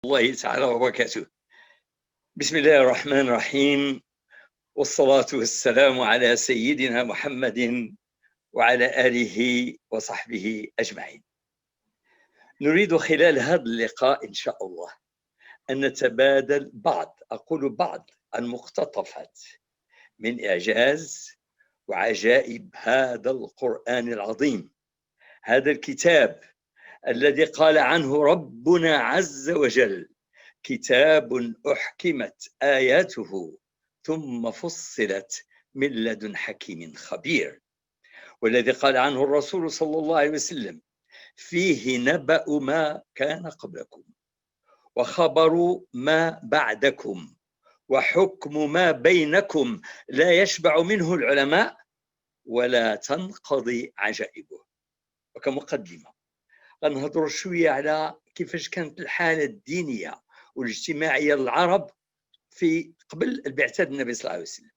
الله تعالى وبركاته. بسم الله الرحمن الرحيم، والصلاة والسلام على سيدنا محمد وعلى آله وصحبه أجمعين. نريد خلال هذا اللقاء إن شاء الله أن نتبادل بعض المقتطفات من إعجاز وعجائب هذا القرآن العظيم، هذا الكتاب الذي قال عنه ربنا عز وجل: كتاب أحكمت آياته ثم فصلت من لدن حكيم خبير، والذي قال عنه الرسول صلى الله عليه وسلم: فيه نبأ ما كان قبلكم وخبر ما بعدكم وحكم ما بينكم، لا يشبع منه العلماء ولا تنقضي عجائبه. وكمقدمة غنهضروا شوية على كيفاش كانت الحالة الدينية والاجتماعية للعرب في قبل البعثة النبي صلى الله عليه وسلم.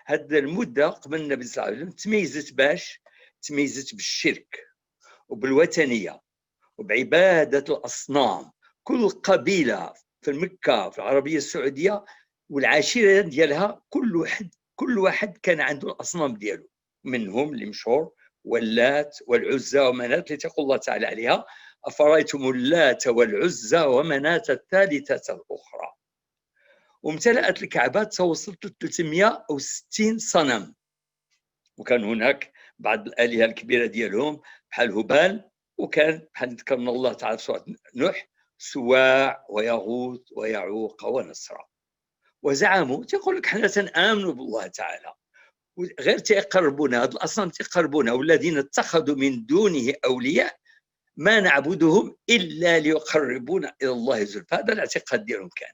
هذه المدة قبل النبي صلى الله عليه وسلم تميزت بالشرك وبالوثنية وبعبادة الأصنام. كل قبيلة في مكة في العربية السعودية والعشيرة ديالها كل واحد كان عنده الأصنام ديالو، منهم اللي مشهور واللات والعزى ومنات اللي تقول الله تعالى عليها: أفرأيتم اللات والعزى ومناة الثالثة الأخرى. وامتلأت الكعبة توصلت 360 صنم، وكان هناك بعض الآلهة الكبيرة ديالهم بحال هبال، وكان بحال ذكرنا الله تعالى في سورة نوح سواع ويغوث ويعوق ونسرا. وزعموا تيقول لك حنا تنآمنوا بالله تعالى، غير تيقربونا هاد الأصنام تيقربونا، والذين اتخذوا من دونه أولياء ما نعبدهم إلا ليقربونا إلى الله زلفى. هذا الاعتقاد ديالهم كان،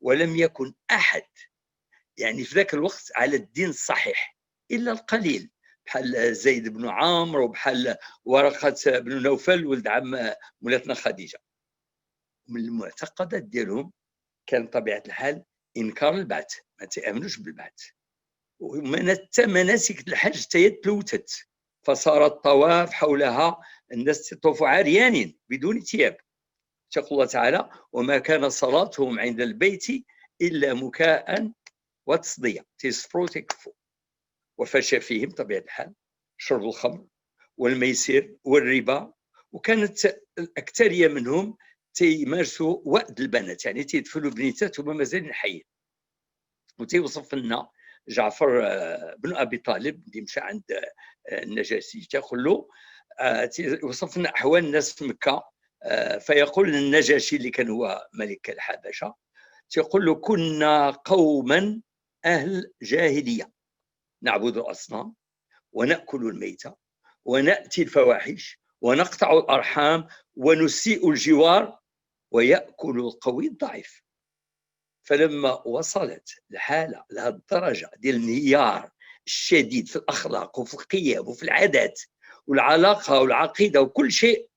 ولم يكن أحد يعني في ذاك الوقت على الدين الصحيح إلا القليل، بحال زيد بن عمرو وبحال ورقة بن نوفل ولد عم مولاتنا خديجة. من المعتقدات ديالهم كان طبيعة الحال إنكار البعث، ما تآمنوش بالبعث. مناسك الحج تلوثت، فصار الطواف حولها الناس يطوفوا عريانين بدون ثياب. يقول الله تعالى: وما كان صلاتهم عند البيت إلا مكاء وتصدية، تيصفروا تكفوا. وفشى فيهم طبيعة الحال شرب الخمر والميسر والربا، وكانت الأكثرية منهم تيمارسوا وأد البنات، يعني تيدفنوا بنيتات وما مازالين حيين. وتيوصف لنا جعفر بن أبي طالب اللي مشى عند النجاشي تيقول له، وصف لنا أحوال الناس في مكة، فيقول للنجاشي اللي كان هو ملك الحبشة، تيقول له: كنا قوما أهل جاهلية نعبد الأصنام ونأكل الميتة ونأتي الفواحش ونقطع الأرحام ونسيء الجوار ويأكل القوي الضعيف. فلما وصلت الحالة لهذه الدرجة ديال الانهيار الشديد في الأخلاق وفي القيم وفي العادات والعلاقة والعقيدة وكل شيء،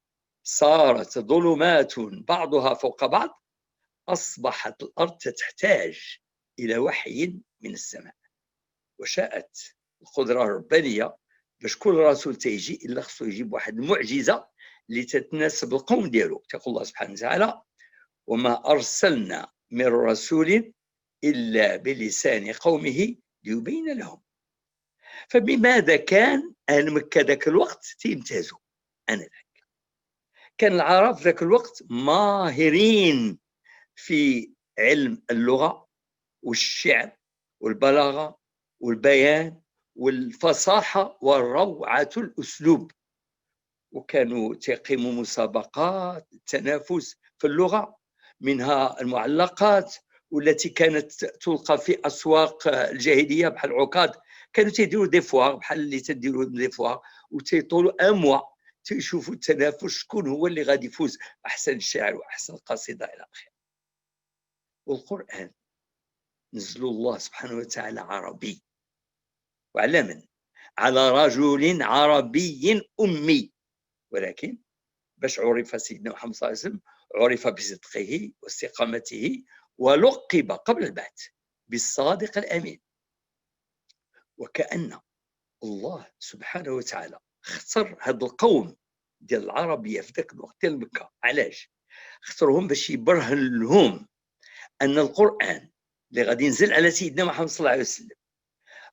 صارت ظلمات بعضها فوق بعض، أصبحت الأرض تحتاج إلى وحي من السماء. وشاءت القدرة الربانية باش كل رسول تيجي إلا خصو يجيب واحد المعجزة اللي تتناسب القوم ديالو. تقول الله سبحانه وتعالى: وما أرسلنا من رسول إلا بلسان قومه ليبين لهم. فبماذا كان أهل مكة ذاك الوقت تيمتازوا؟ آنذاك كان العرب ذاك الوقت ماهرين في علم اللغة والشعر والبلاغة والبيان والفصاحة والروعة الأسلوب، وكانوا تقيموا مسابقات التنافس في اللغة، منها المعلقات والتي كانت تلقى في أسواق الجاهلية بحال العكاظ. كانوا تيديروا دي فوار بحال اللي تديروا دي فوار، وتيطولوا أموا تيشوفوا التنافس شكون هو اللي غادي يفوز أحسن شعر وأحسن قصيدة إلى آخره. والقرآن نزل الله سبحانه وتعالى عربي، وعلى من؟ على رجل عربي أمي. ولكن باش عرف سيدنا محمد صلى الله عليه وسلم عرف بصدقه واستقامته، ولقب قبل البعث بالصادق الأمين. وكأن الله سبحانه وتعالى اختار هذا القوم ديال العربية في ذاك الوقت ديال مكة. علاش؟ اختارهم باش يبرهن لهم أن القرآن اللي غادي ينزل على سيدنا محمد صلى الله عليه وسلم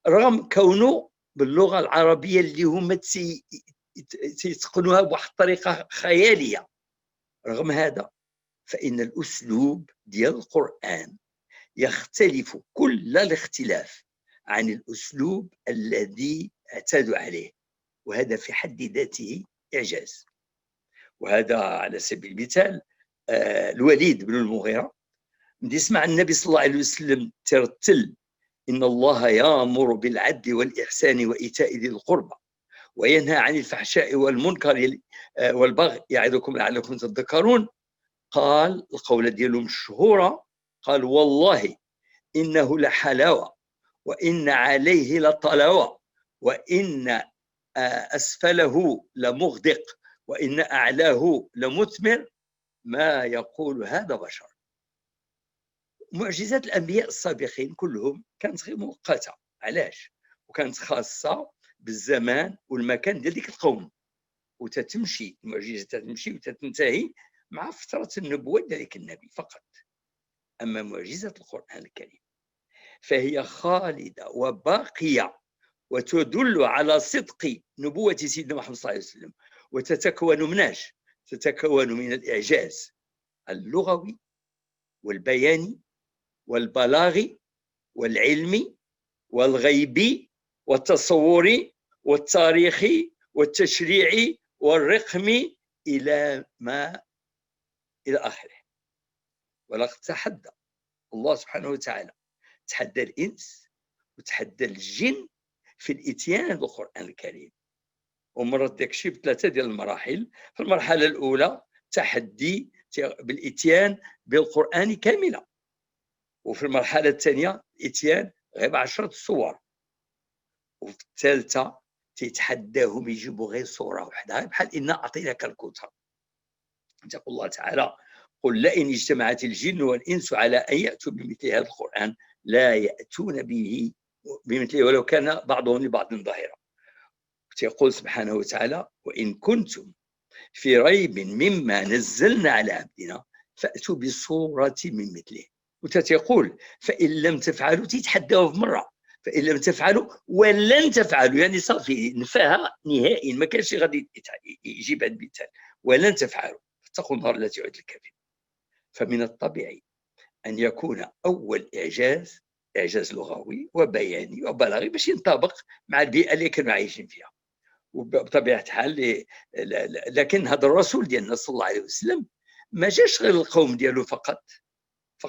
رغم كونه باللغة العربية اللي هما تيتقنوها بواحد الطريقة خيالية، رغم هذا فإن الأسلوب ديال القرآن يختلف كل الاختلاف عن الأسلوب الذي اعتادوا عليه، وهذا في حد ذاته إعجاز. وهذا على سبيل المثال الوليد بن المغيرة ملي سمع النبي صلى الله عليه وسلم ترتل إن الله يأمر بالعدل والإحسان وإيتاء ذي القربى وينهى عن الفحشاء والمنكر والبغي يعظكم لعلكم تذكرون، قال القولة ديالو مشهورة، قال والله إنه لحلاوة وإن عليه لطلاوة وإن أسفله لمغدق وإن أعلاه لمثمر ما يقول هذا بشر. معجزات الأنبياء السابقين كلهم كانت غير مؤقتة، علاش؟ وكانت خاصة بالزمان والمكان ديال ديك القوم، وتتمشي المعجزة تتمشي وتتنتهي مع فترة النبوة ديال ذلك النبي فقط. أما معجزة القرآن الكريم فهي خالدة وباقية وتدل على صدق نبوة سيدنا محمد صلى الله عليه وسلم، وتتكون مناش؟ تتكون من الإعجاز اللغوي والبياني والبلاغي والعلمي والغيبي والتصوري والتاريخي والتشريعي والرقمي إلى آخره. ولقد تحدى الله سبحانه وتعالى، تحدى الإنس وتحدى الجن في الإتيان بالقرآن الكريم، ومرت داكشي بثلاثة ديال المراحل. في المرحلة الأولى تحدي بالإتيان بالقرآن كاملا، وفي المرحلة الثانية الإتيان غير ب10 صور، وفي الثالثة تيتحداهم يجيبوا غير صورة واحدة بحال إنا أعطيناك الكوثر. يقول الله تعالى قل لئن اجتمعت الجن والإنس على أن يأتوا بمثل هذا القرآن لا يأتون بمثله ولو كان بعضهم لبعض ظاهرا. يقول سبحانه وتعالى وإن كنتم في ريب مما نزلنا على عبدنا فأتوا بصورة من مثله. وتتقول فإن لم تفعلوا تتحداوا في مرة، فإن لم تفعلوا ولن تفعلوا، يعني صافي نفاها نهائيا، ما كانش غادي يجيب هذا المثال ولن تفعلوا فاتقوا النار التي أعدت للكافرين. فمن الطبيعي أن يكون أول إعجاز لغوي وبياني وبلاغي باش ينطبق مع البيئة اللي كانوا عايشين فيها. وبطبيعة الحال لكن هذا الرسول ديالنا صلى الله عليه وسلم ما جاش غير القوم ديالو فقط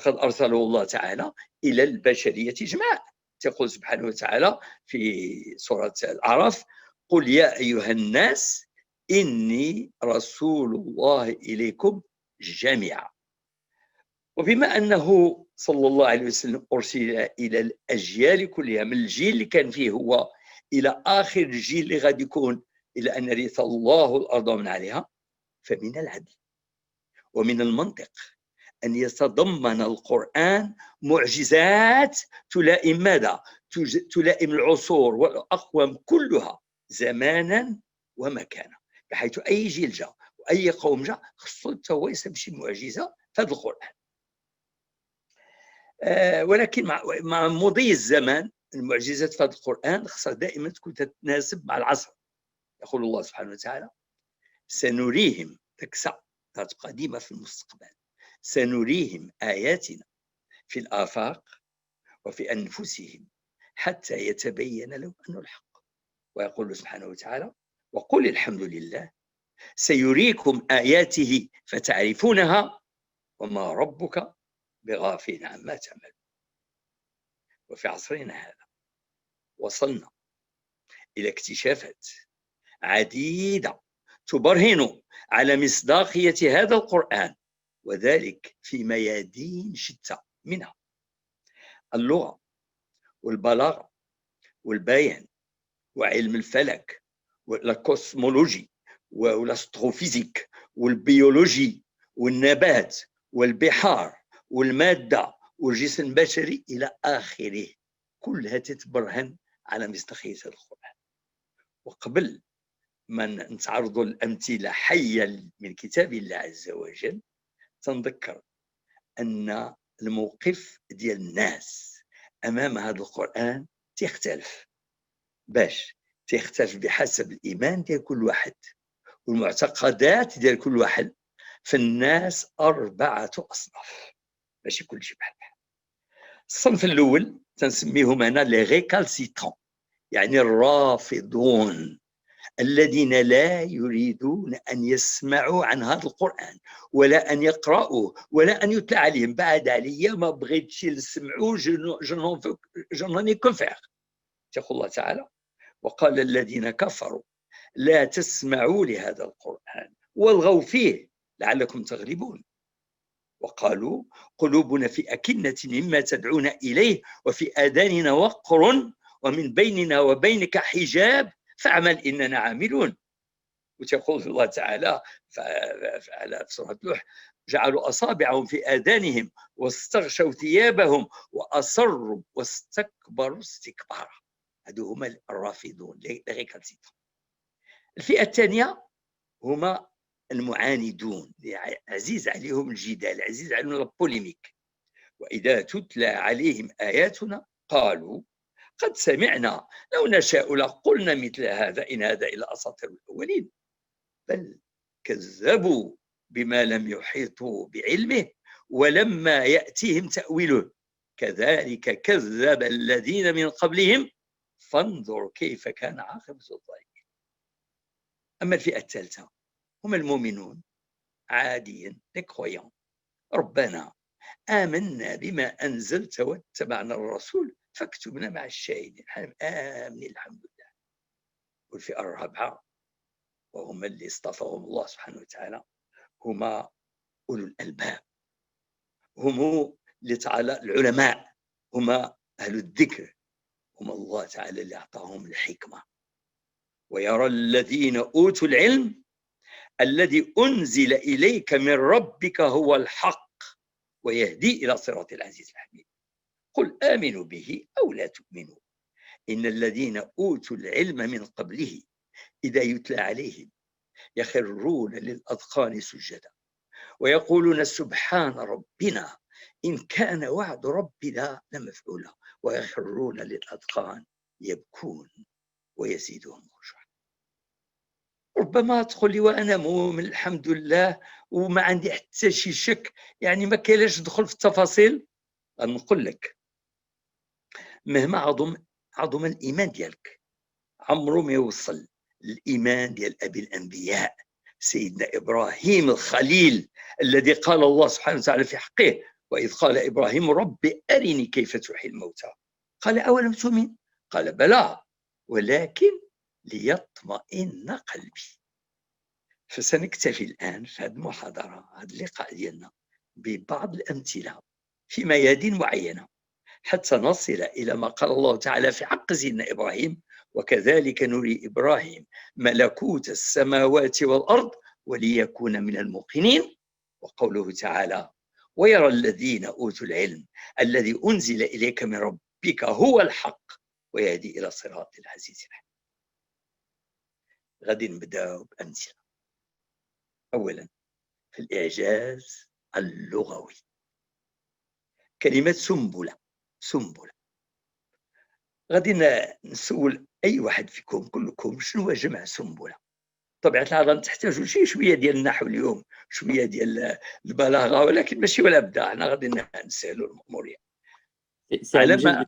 أرسله الله تعالى إلى البشرية جمعاء. يقول سبحانه وتعالى في سورة الأعراف قل يا أيها الناس إني رسول الله إليكم جميعا. وبما أنه صلى الله عليه وسلم أرسل إلى الأجيال كلها، من الجيل اللي كان فيه هو إلى آخر الجيل اللي غادي يكون إلى أن يرث الله الأرض ومن عليها، فمن العدل ومن المنطق أن يتضمن القرآن معجزات تلائم ماذا؟ تلائم العصور والأقوام كلها زمانا ومكانا، بحيث أي جيل جاء وأي قوم جاء خصو هو يستمشي معجزة في هذا القرآن. ولكن مع مضي الزمان المعجزات في هذا القرآن خصها دائما تكون تتناسب مع العصر. يقول الله سبحانه وتعالى سنريهم تكسع قديمة في المستقبل سنريهم آياتنا في الآفاق وفي أنفسهم حتى يتبين لهم أنه الحق. ويقول سبحانه وتعالى وقل الحمد لله سيريكم آياته فتعرفونها وما ربك بغافل عما تعمل. وفي عصرنا هذا وصلنا إلى اكتشافات عديدة تبرهن على مصداقية هذا القرآن، وذلك في ميادين شتى، منها اللغة والبلاغة والبيان وعلم الفلك والكوسمولوجي والاستروفيزيك والبيولوجي والنبات والبحار والمادة والجسم البشري إلى آخره، كلها تتبرهن على مصداقية القرآن. وقبل ما نتعرض الأمثلة حية من كتاب الله عز وجل تنذكر أن الموقف ديال الناس أمام هذا القرآن تختلف. باش تختلف بحسب الإيمان ديال كل واحد والمعتقدات ديال كل واحد. فالناس 4 أصناف، ماشي كلشي بحال بحال. الصنف الأول تنسميهم أنا لي ريكالسيترون، يعني الرافضون الذين لا يريدون أن يسمعوا عن هذا القرآن ولا أن يقرأوه ولا أن يتلى عليهم. بعد عليا، ما بغيتش نسمعوا، je n'en ai que faire. يقول الله تعالى: وقال الذين كفروا لا تسمعوا لهذا القرآن والغوا فيه لعلكم تغلبون. وقالوا قلوبنا في أكنة مما تدعون إليه وفي آذاننا وقر ومن بيننا وبينك حجاب فاعمل إننا عاملون. وتقول الله تعالى في سورة نوح: جعلوا أصابعهم في آذانهم واستغشوا ثيابهم وأصروا واستكبروا استكبارا. هذو هما الرافضون. الفئة الثانية هما المعاندون، عزيز عليهم الجدال، عزيز عليهم البوليميك. وإذا تتلى عليهم آياتنا قالوا قد سمعنا لو نشاء لقلنا مثل هذا إن هذا إلا أساطير الأولين بل كذبوا بما لم يحيطوا بعلمه ولما يأتيهم تأويله كذلك كذب الذين من قبلهم فانظر كيف كان عاقبة الظالمين. أما الفئة الثالثة هم المؤمنون عاديا، لكرويون: ربنا آمنا بما أنزلت واتبعنا الرسول فاكتبنا مع الشاهدين. آمين الحمد لله. والفئة الرابعة وهم اللي اصطفاهم الله سبحانه وتعالى هما أولو الألباب، هم اللي تعالى العلماء، هما أهل الذكر، هم الله تعالى اللي أعطاهم الحكمة. ويرى الذين أوتوا العلم الذي أنزل إليك من ربك هو الحق ويهدي إلى صراط العزيز الحميد. قل آمنوا به أو لا تؤمنوا إن الذين أوتوا العلم من قبله إذا يتلى عليهم يخرون للأذقان سجدا ويقولون سبحان ربنا إن كان وعد ربنا لمفعولا ويخرون للأذقان يبكون ويزيدهم خشوعا. ربما تقول لي وأنا مؤمن الحمد لله وما عندي حتى شي شك، يعني ما كاينش ندخل في التفاصيل. نقول لك مهما عظم الإيمان ديالك عمره ما يوصل الإيمان ديال أبي الأنبياء سيدنا إبراهيم الخليل الذي قال الله سبحانه وتعالى في حقه: وإذ قال إبراهيم رب أرني كيف تحيي الموتى قال أولم تؤمن قال بلى ولكن ليطمئن قلبي. فسنكتفي الآن في هذه المحاضرة، هذا اللقاء ديالنا، ببعض الأمثلة في ميادين معينة حتى نصل إلى ما قال الله تعالى في حق سيدنا إبراهيم: وكذلك نري إبراهيم ملكوت السماوات والأرض وليكون من الموقنين. وقوله تعالى: ويرى الذين أوتوا العلم الذي أنزل إليك من ربك هو الحق ويهدي إلى صراط العزيز الحميد. غادي نبدأ بأمثلة. أولا في الإعجاز اللغوي، كلمة سنبلة. غادي نسول أي واحد فيكم كلكم شنو هو جمع سنبلة. طبيعة الحال تحتاجوا شوية ديال النحو اليوم، شوية ديال البلاغة، ولكن ماشي ولا بدا، حنا غادي نسهلوا الأمور. على ما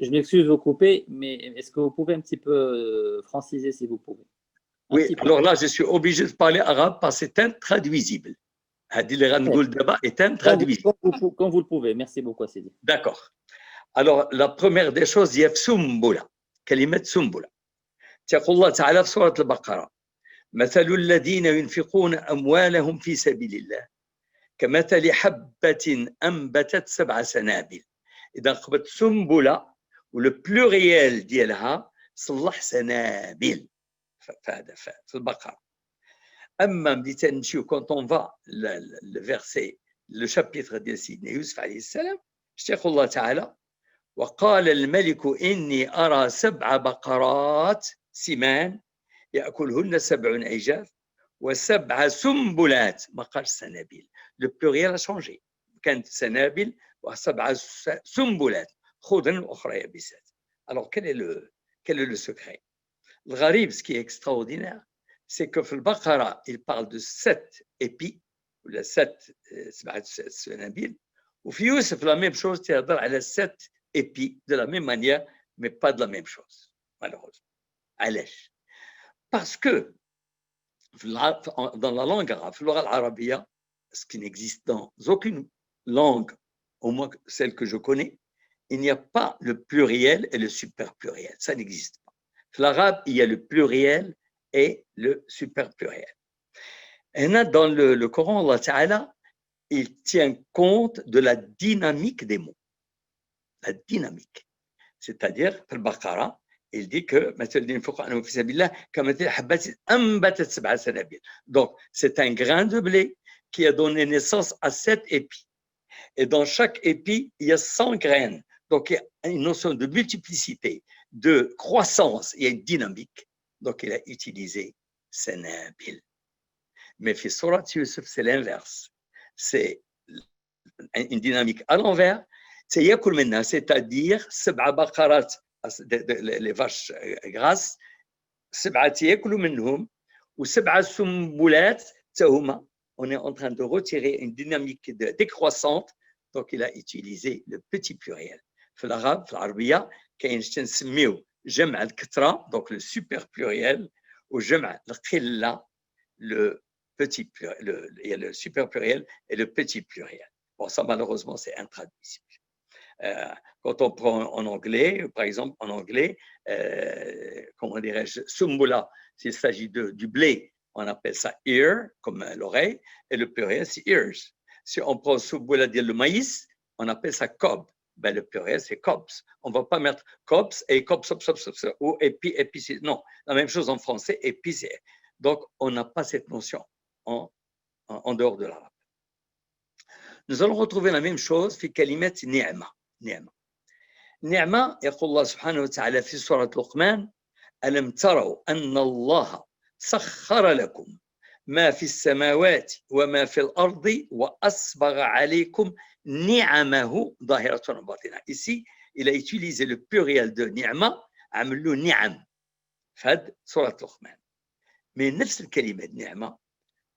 Je m'excuse de vous couper, mais est-ce que vous pouvez un petit peu franciser si vous pouvez? Oui, alors là, je suis obligé de parler arabe parce que c'est intraduisible. هذه اللي غنقول دابا est intraduisible. Quand vous le pouvez, merci beaucoup Sidi. D'accord. Alors, la première des choses, il y a سنبلة، كلمة سنبلة. تقول الله تعالى في سورة البقرة: مثل الذين ينفقون أموالهم في سبيل الله كمثل حبة أنبتت 7 سنابل. إذا قبت سنبلة والبلوريال ديالها صلح سنابل في البقرة. أما ملي تنمشيو كونت اون فا الفيرسي لو شابيتر ديال سيدنا يوسف عليه السلام، يقول الله تعالى: وقال الملك إني أرى 7 بقرات سمان يأكلهن 7 عجاف وسبع سنبلات ما قالش سنابل. Le pluriel a changé. كانت سنابل وسبع سنبلات خضر وأخرى يابسات. Alors quel est le secret? Le gharib, ce qui est extraordinaire, c'est que dans le Baqara, il parle de 7 épis, ou les 7 سنابل. Ou في Youssef, la même chose, tu as les 7 épis de la même manière, mais pas de la même chose, malheureusement. علاش؟ Parce que dans la langue arabe, l'oral arabia, ce qui n'existe dans aucune langue, au moins celle que je connais, il n'y a pas le pluriel et le superpluriel. Ça n'existe pas. Dans l'arabe, il y a le pluriel et le superpluriel. Et là, dans le Coran, Allah Ta'ala, il tient compte de la dynamique des mots. La dynamique. C'est-à-dire, dans le Baqara, il dit que donc c'est un grain de blé qui a donné naissance à 7 épis. Et dans chaque épi, il y a 100 graines. Donc il y a une notion de multiplicité, de croissance, il y a une dynamique. Donc il a utilisé sanabil. Mais fi Surat Yusuf, c'est l'inverse. C'est une dynamique à l'envers. C'est yakul minna, c'est-à-dire sab'a baqarat, les vaches grasses, sab'a yakulu minhum, ou sab'a sumbulat, tahuma. On est en train de retirer une dynamique décroissante, donc il a utilisé le petit pluriel. في العرب في العربية كاين شتي نسميو جمع الكثرة donc le super pluriel وجمع القلة le petit pluriel, il y a le super pluriel et le petit pluriel. Bon, ça malheureusement c'est intraduisible. Quand on prend en anglais, par exemple en anglais, comment dirais-je, sumbula, s'il s'agit du blé, on appelle ça ear, comme l'oreille, et le pluriel c'est ears. Si on prend sumbula dire le maïs, on appelle ça cob. Ben, le pluriel c'est cobs. On ne va pas mettre cobs et cobs, ou épi, épi, non. La même chose en français, épi, donc on n'a pas cette notion en dehors de l'arabe. Nous allons retrouver la même chose في كلمة نعمة. نعمة يقول الله سبحانه وتعالى في سورة لقمان ألم تروا أن الله سخر لكم ما في السماوات وما في الأرض وأسبغ عليكم نعمه ظاهرة وباطنة. Ici, il a utilisé le pluriel de نعمة عمل له نعم في سورة لقمان. Mais نفس الكلمة نعمة,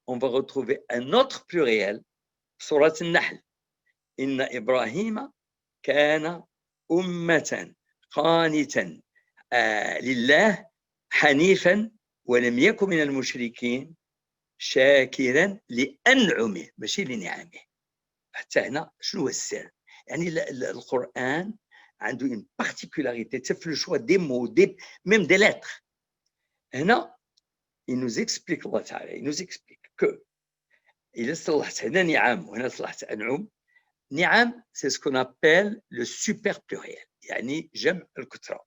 on va retrouver un autre pluriel سورة النحل. إن إبراهيم كان أمة قانتا لله حنيفا ولم يكن من المشركين شاكرا لأنعمه ماشي لنعمه. حتى هنا شنو هو السر؟ يعني القرآن عنده une particularité, c'est le choix des mots, même des lettres. هنا il nous explique Allah Ta'ala, il nous explique que إذا صلحت هنا نعم وهنا صلحت أنعم. نعم c'est ce qu'on appelle le super pluriel, يعني جمع الكثرة.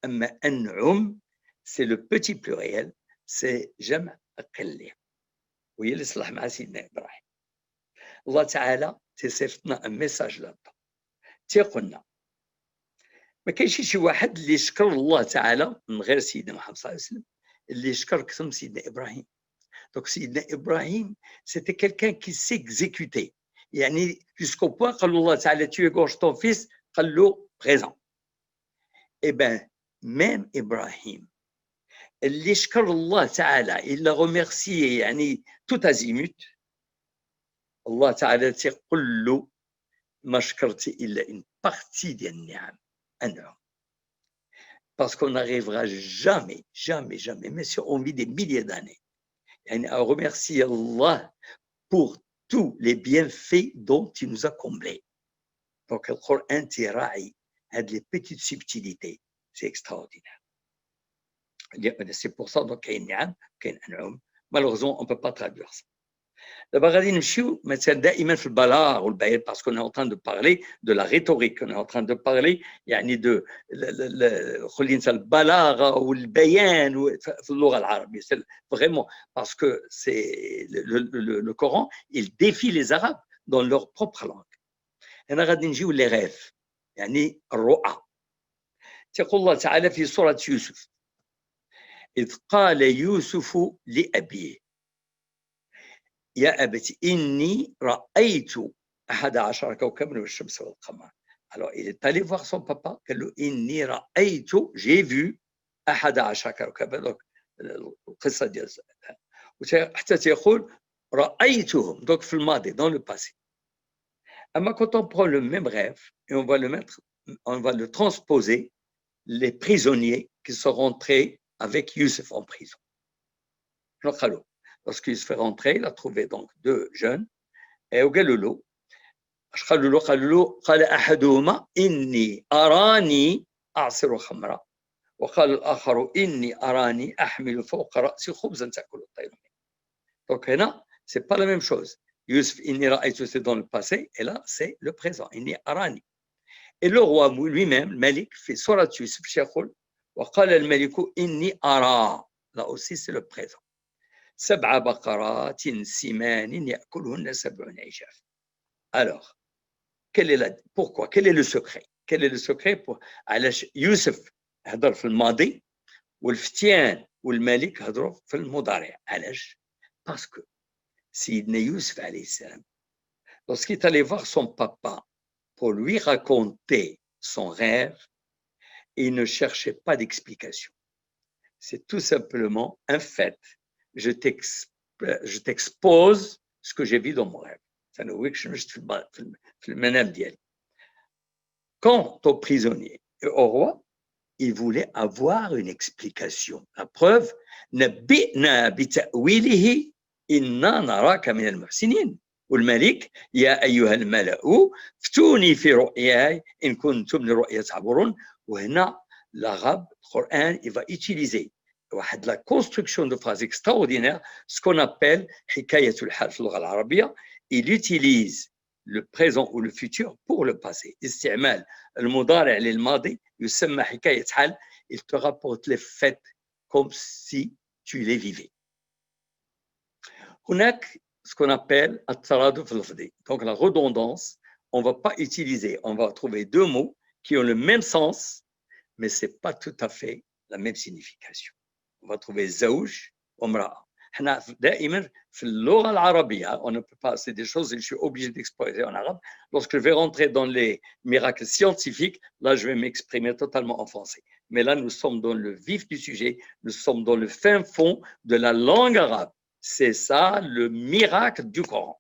أما أنعم c'est le petit pluriel, c'est جمع القلة. وهي اللي صلح مع سيدنا إبراهيم. الله تعالى تصيفطنا un message là-dedans. تيقولنا ما كاينش شي واحد اللي يشكر الله تعالى من غير سيدنا محمد صلى الله عليه وسلم اللي يشكر كثر من سيدنا إبراهيم. Donc سيدنا إبراهيم c'était quelqu'un qui s'exécutait. يعني jusqu'au point قال له الله تعالى tu égorges ton fils, قال له présent. Eh bien, même Ibrahim, اللي شكر الله تعالى, il l'a remercié يعني tout azimut. الله تعالى تقول له ما شكرت إلا une partie ديال النعم أنعم. Parce qu'on n'arrivera jamais, même si on vit des milliers d'années, à remercier Allah pour tous les bienfaits dont il nous a comblés. Donc, le Coran tiraille a des petites subtilités. C'est extraordinaire. C'est pour ça qu'il y a un ni'am. Malheureusement, on ne peut pas traduire ça. D'abord, غادي نمشيو مثلا دائما في البلاغ والبيان parce qu'on est en train de parler de la rhétorique, on est en train de parler يعني de خلينا البلاغه والبيان في اللغه العربيه. C'est vraiment parce que c'est le Coran, il défie les Arabes dans leur propre langue. هنا غادي نجيو les rêves يعني الرؤى. تقول الله تعالى في سورة يوسف إذ قال يوسف لأبيه يا أبت إني رأيت 11 كوكبا والشمس والقمر. Alors, il est allé voir son papa, قال له إني رأيت, j'ai vu 11 كوكبا. donc القصة ديال حتى تيقول رأيتهم, donc في الماضي, dans le passé. أما quand on prend le même rêve et on va le transposer, les prisonniers qui sont rentrés avec Youssef en prison. Lorsque Youssef est rentré, il a trouvé donc 2 jeunes, et au Galolo, قال أحدهما إني أراني أعصر خمرا وقال الآخر إني أراني أحمل فوق رأسي خبزا تأكل الطير منه. Donc هنا c'est pas la même chose. Youssef إني رأيت, c'est dans le passé, et là c'est le présent, إني أراني. Et le roi lui-même, Malik, fait surat Yusuf, يقول وقال الملك إني أرى, là aussi c'est le présent. 7 بقرات سمان يأكلهن 7 عجاف. Alors, pourquoi? Quel est le secret? Quel est le secret pour علاش يوسف هضر في الماضي والفتيان والملك هضروا في المضارع؟ علاش؟ Parce que سيدنا يوسف عليه السلام, lorsqu'il est allé voir son papa pour lui raconter son rêve, il ne cherchait pas d'explication. C'est tout simplement un fait. Je t'expose ce que j'ai vu dans mon rêve. Quant aux prisonniers et au roi, il voulait avoir une explication. La preuve, نبئنا بتأويله إنا نراك من المحسنين. والملك يا أيها الملأ افتوني في رؤياي إن كنتم لرؤيا تعبرون. وهنا l'arabe, le Coran, il va utiliser la construction de phrases extraordinaires, ce qu'on appelle hikayatul hal في اللغة العربية. Il utilise le présent ou le futur pour le passé. استعمال المضارع للماضي يسمى حكاية حال. Il te rapporte les faits comme si tu les vivais. هناك ce qu'on appelle الترادف اللفظي. Donc la redondance, on ne va pas utiliser, on va trouver 2 mots qui ont le même sens, mais ce n'est pas tout à fait la même signification. On va trouver زوج وامرأة. احنا دائما في اللغة العربية, on ne peut pas, c'est des choses que je suis obligé d'exposer en arabe. Lorsque je vais rentrer dans les miracles scientifiques, là je vais m'exprimer totalement en français. Mais là nous sommes dans le vif du sujet, nous sommes dans le fin fond de la langue arabe. C'est ça le miracle du Coran.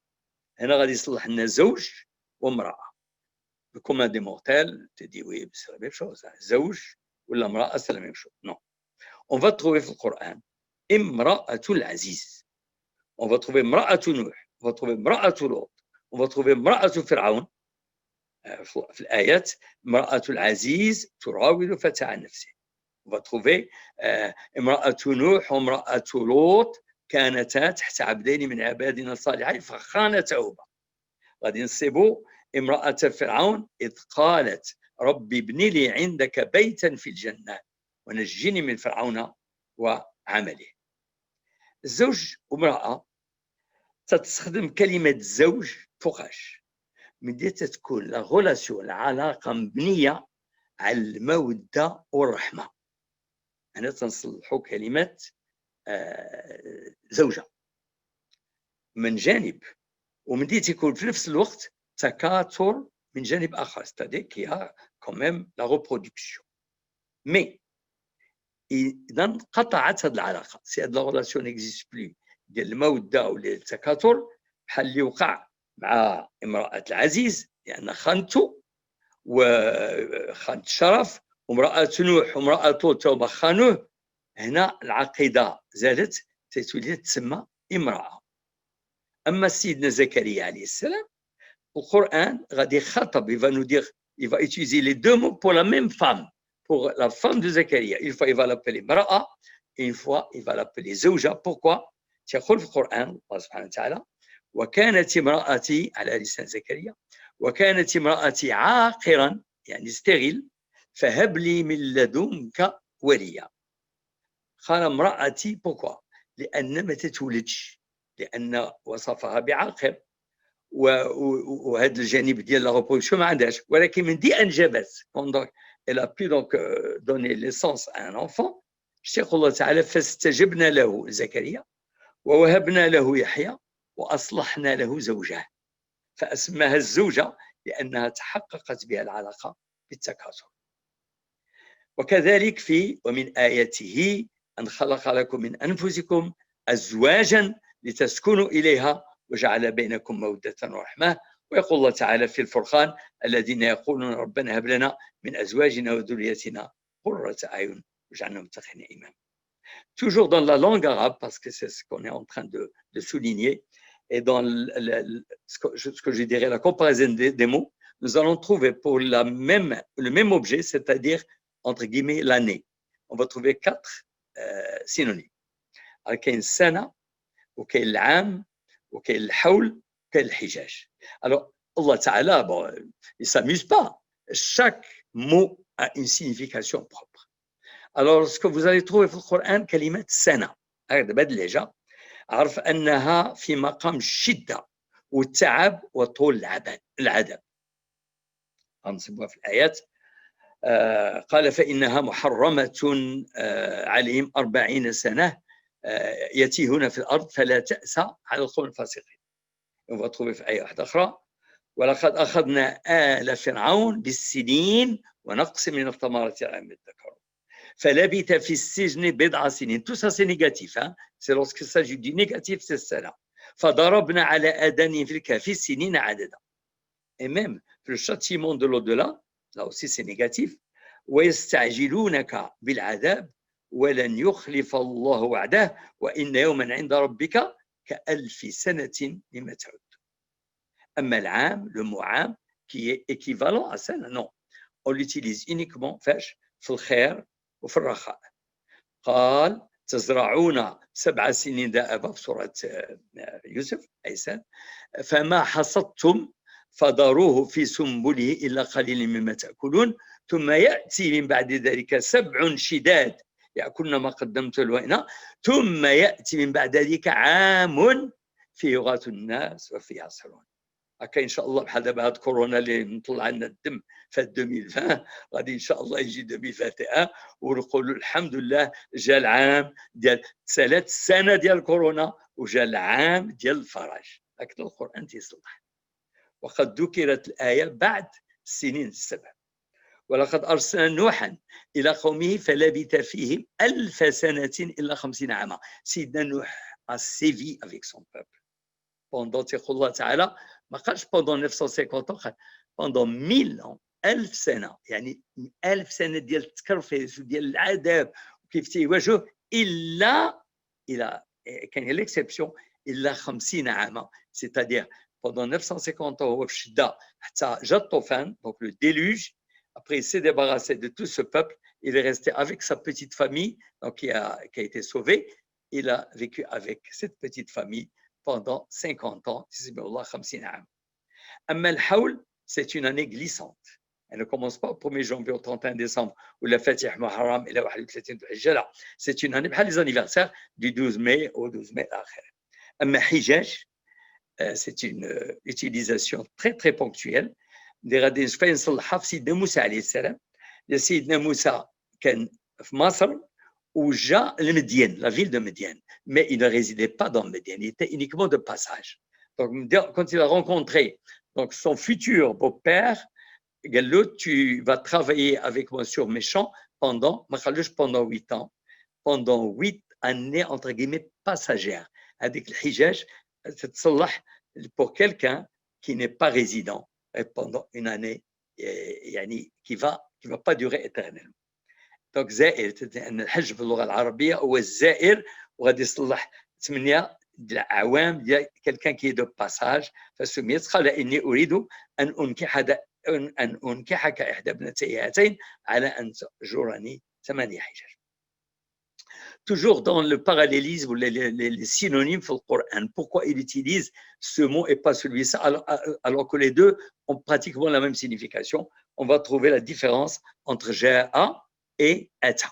هنا غادي يصلح لنا زوج وامرأة. Le commun des mortels te dit oui, c'est la même chose. زوج ولا امرأة c'est la même chose. Non. On va trouver dans le Coran امرأة العزيز. On va trouver امرأة نوح. On va trouver امرأة لوط. On va trouver امرأة فرعون. في الآيات امرأة العزيز تراود فتى عن نفسه. On va trouver امرأة نوح وامرأة لوط كانتا تحت عبدين من عبادنا الصالحين فخانتهما. غادي نصيبوا امرأة فرعون إذ قالت ربي ابن لي عندك بيتا في الجنة ونجني من فرعون وعمله. الزوج وامرأة تستخدم كلمة زوج فوقاش ملي تكون لا غولاسيون, العلاقة مبنية على المودة والرحمة. أنا تنصلحوا كلمة زوجة من جانب, ومن دي تكون في نفس الوقت تكاثر من جانب آخر, c'est-à-dire qu'il y a quand même la reproduction. Mais إذا انقطعت هذه العلاقة, si هذه الريلاسيون n'existe plus ديال المودة ولا التكاثر, بحال اللي وقع مع امرأة العزيز لأن خانته وخانت الشرف, وامرأة نوح وامرأة لوط هما خانوه. هنا العقيدة زادت تولي تسمى امرأة. أما سيدنا زكريا عليه السلام, القرآن غادي يخاطب, il va utiliser les 2 mots pour la même femme, pour la femme de Zakaria. Une fois il va l'appeler امرأة, et une fois il va l'appeler زوجة. Pourquoi? يقول في القرآن الله سبحانه وتعالى وكانت امرأتي, على لسان زكريا, وكانت امرأتي عاقرا يعني ستيريل فهب لي من لدنك وليا. قال امرأتي, pourquoi? لأن ما تتولدش, لأن وصفها بعاقر, وهذا الجانب ديال لا ريبرودكسيون ما عندهاش. ولكن من دي أنجبت, elle a pu donc donner naissance à un enfant. يقول الله تعالى فاستجبنا له زكريا ووهبنا له يحيى وأصلحنا له زوجه فأسماها الزوجة لأنها تحققت بها العلاقة بالتكاثر. وكذلك ومن آياته أن خلق لكم من أنفسكم أزواجا لتسكنوا إليها وجعل بينكم مودة ورحمة. ويقول الله تعالى في الفرقان الذين يقولون ربنا هب لنا من أزواجنا وذريتنا قرة أعين وجعلنا متقين إماما. Toujours dans la langue arabe, parce que c'est ce qu'on est en train de souligner, et dans ce que je dirais la comparaison des mots, nous allons trouver pour le même objet, c'est-à-dire entre guillemets l'année. On va trouver 4 synonymes. Alors, qu'il y a une sana, ou qu'il y a l'am, ou qu'il y a le haoul, ou qu'il y a le hijaj. Alors, Allah Ta'ala, bon, il ne s'amuse pas. Chaque mot a une signification propre. Alors, ce que vous allez trouver dans le Coran, كلمة سنة. هذا déjà. أعرف أنها في مقام الشدة والتعب وطول العذاب. نسموها في الآيات. قال فإنها محرمة عليهم 40 سنة يتيهون في الأرض فلا تأس على القوم الفاسقين. On va trouver في آية واحدة أخرى ولقد أخذنا آل فرعون بالسنين ونقص من الثمرات لعلهم يذكرون فلبث في السجن بضع سنين. Tout ça c'est négatif, hein? C'est lorsqu'il s'agit du négatif, c'est cela. فضربنا على آذانهم في الكهف سنين عددا. Et même le châtiment de l'au-delà, là aussi c'est négatif. ويستعجلونك بالعذاب ولن يخلف الله وعده وإن يوما عند ربك كألف سنة مما تعد. أما العام, le mot عام, qui est équivalent à سنة, non. On l'utilise uniquement في الخير وفي الرخاء. قال تزرعون 7 سنين دأبا في سورة يوسف عيسى فما حصدتم فذروه في سنبله إلا قليل مما تأكلون ثم يأتي من بعد ذلك 7 شداد يأكلن ما قدمت لهن ثم يأتي من بعد ذلك عام فيه يغاث الناس وفيه يعصرون. هكا ان شاء الله بحال دابا هاد كورونا اللي مطلع لنا الدم في 2020 غادي ان شاء الله يجي 2021 ونقولوا الحمد لله جا العام ديال 3 سنه ديال كورونا وجا العام ديال الفرج. هكذا القران تيصلح. وقد ذكرت الايه بعد السنين السبع ولقد ارسلنا نوحا الى قومه فلبث فيهم 1000 سنه الا 50 عاما. سيدنا نوح a sévi avec son peuple pendant يقول الله تعالى ما قالش pendant 950 ans pendant 1000 ans 1000 سنه يعني 1000 سنه ديال التكرفيس وديال العذاب وكيف تيواجهوه الا كان ليكسيبسيون الا 50 عاما c'est-à-dire pendant 950 ans هو في الشده حتى جا الطوفان donc le déluge. Après il s'est débarrassé de tout ce peuple, il est resté avec sa petite famille donc qui a été sauvé. Il a vécu avec cette petite famille pendant 50 ans. أما الحول, c'est une année glissante. Elle ne commence pas au 1er janvier au 31 décembre ou la Fatih Muharram et la 31 Hijja. C'est une année, les anniversaires du 12 mai au 12 mai. أما حجاج, c'est une utilisation très très ponctuelle. اللي غادي نصلحها في سيدنا موسى عليه السلام. سيدنا موسى كان في مصر وجا لمدين, la ville de Médiane, mais il ne résidait pas dans Médiane, il était uniquement de passage. Donc, quand il a rencontré donc, son futur beau-père, tu vas travailler avec moi sur mes champs pendant 8 ans, pendant 8 années, entre guillemets, passagères. Avec le hijaj, c'est pour quelqu'un qui n'est pas résident pendant une année qui va pas durer éternellement. Donc زائر ان الحج في اللغه العربيه هو الزائر وغادي يصلح 8 اعوام ديال كلكان كي دو باساج فسميت قال اني اريد ان انكحك احدى ابنتي هاتين على ان تأجرني 8 حجاج. Toujours dans le parallélisme ou les synonymes dans le Coran, pourquoi il utilise ce mot et pas celui-ci alors que les deux ont pratiquement la même signification? On va trouver la différence entre ja'a et ata.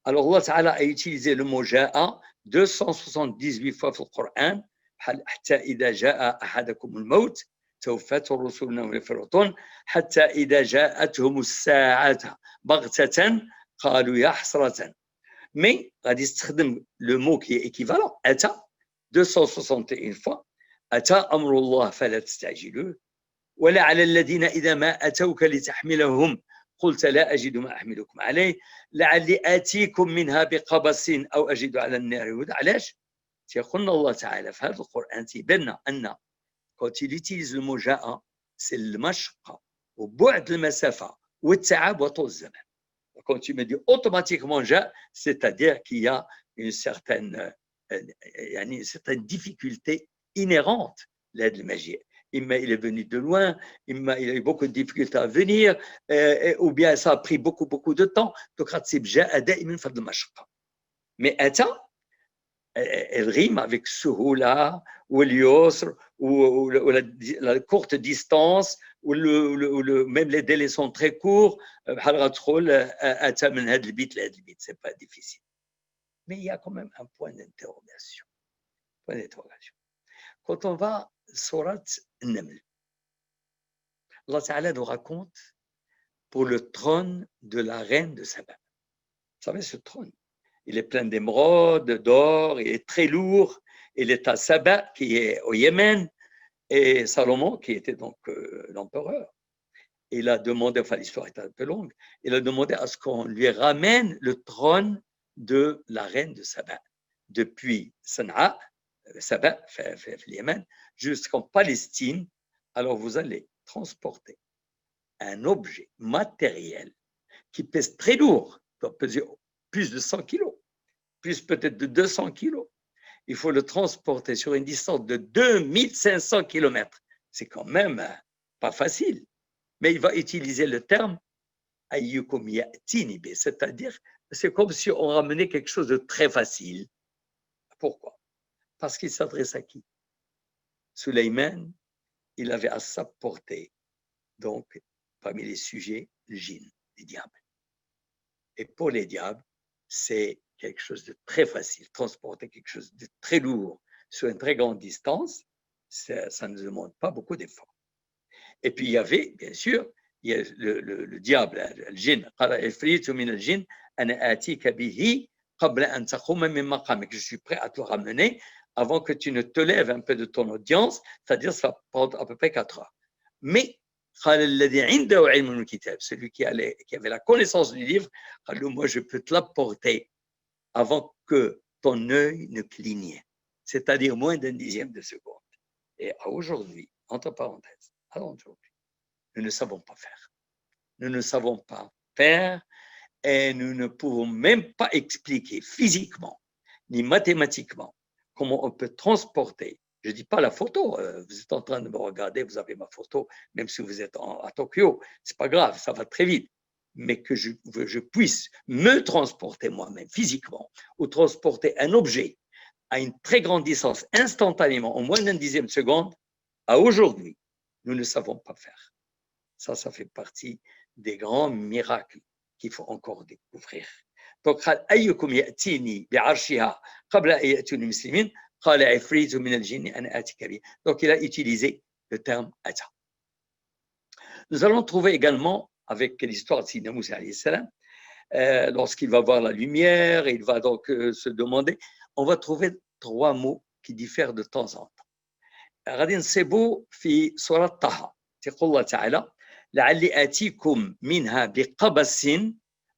Alors Allah Ta'ala a utilisé le mot ja'a 278 fois dans le Coran. حتى إذا جاء أحدكم الموت توفته رسلنا ويفرطون حتى إذا جاءتهم الساعة بغتة قالوا يا حسرة. Mais غادي يستخدم le mot qui est équivalent ata 261 fois. أتى أمر الله فلا تستعجلوه ولا على الذين إذا ما أتوك لتحملهم قلت لا أجد ما أحملكم عليه لعلي آتيكم منها بقبس أو أجد على النار هدى. علاش؟ يقولنا الله تعالى في هذا القرآن تيبان أن quand il utilise le mot جاء c'est المشقة وبعد المسافة والتعب وطول الزمان. Quand tu me dis automatiquement جاء, c'est-à-dire qu'il y a une certaine difficulté inhérente l'aide المجيء. إما il est venu de loin, إما il a eu beaucoup de difficultés à venir, ou bien ça a pris beaucoup de temps. Donc راتب جاء دائما في المشقة. Mais أتى elle rime avec سهولة واليسر ou la courte distance ou même les délais sont très courts. بحال غتقول أتى من هذا البيت لهذا البيت, c'est pas difficile. Mais il y a quand même un point d'interrogation. Quand on va Surat Naml, Allah Ta'ala nous raconte pour le trône de la reine de Saba. Vous savez, ce trône, il est plein d'émeraudes, d'or, il est très lourd. Il est à Saba, qui est au Yémen, et Salomon, qui était donc l'empereur. Il a demandé, enfin l'histoire est un peu longue, il a demandé à ce qu'on lui ramène le trône de la reine de Saba, depuis Sanaa, Saba, le Yémen, jusqu'en Palestine. Alors vous allez transporter un objet matériel qui pèse très lourd, doit peser plus de 100 kilos, plus peut-être de 200 kilos. Il faut le transporter sur une distance de 2500 kilomètres. C'est quand même pas facile. Mais il va utiliser le terme ayyukum ya'tini bi, c'est-à-dire c'est comme si on ramenait quelque chose de très facile. Pourquoi? Parce qu'il s'adresse à qui? Sulayman, il avait à sa portée, donc parmi les sujets, le djinn, les diables. Et pour les diables, c'est quelque chose de très facile. Transporter quelque chose de très lourd sur une très grande distance, ça ne demande pas beaucoup d'efforts. Et puis il y avait, bien sûr, il y a le diable, le djinn. Je suis prêt à te ramener avant que tu ne te lèves un peu de ton audience, c'est-à-dire ça va prendre à peu près 4 heures. Mais celui qui avait la connaissance du livre, moi je peux te l'apporter avant que ton œil ne cligne, c'est-à-dire moins d'un dixième de seconde. Et aujourd'hui, entre parenthèses, aujourd'hui, nous ne savons pas faire. Nous ne savons pas faire et nous ne pouvons même pas expliquer physiquement ni mathématiquement comment on peut transporter. Je ne dis pas la photo, vous êtes en train de me regarder, vous avez ma photo, même si vous êtes à Tokyo, ce n'est pas grave, ça va très vite. Mais que je puisse me transporter moi-même physiquement ou transporter un objet à une très grande distance instantanément, en moins d'un dixième de seconde, à aujourd'hui, nous ne savons pas faire. Ça fait partie des grands miracles qu'il faut encore découvrir. Donc, أيكم يأتيني بعرشها قبل أن يأتوني مسلمين قال عفريت من الجن أنا آتيك به. Donc, il a utilisé le terme ata. Nous allons trouver également, avec l'histoire de Sidna Moussa alayhi salam, lorsqu'il va voir la lumière, il va donc se demander, on va trouver 3 mots qui diffèrent de temps en temps. غادي نصيبوا في سورة طه تقول الله تعالى لعلي آتيكم منها بقبس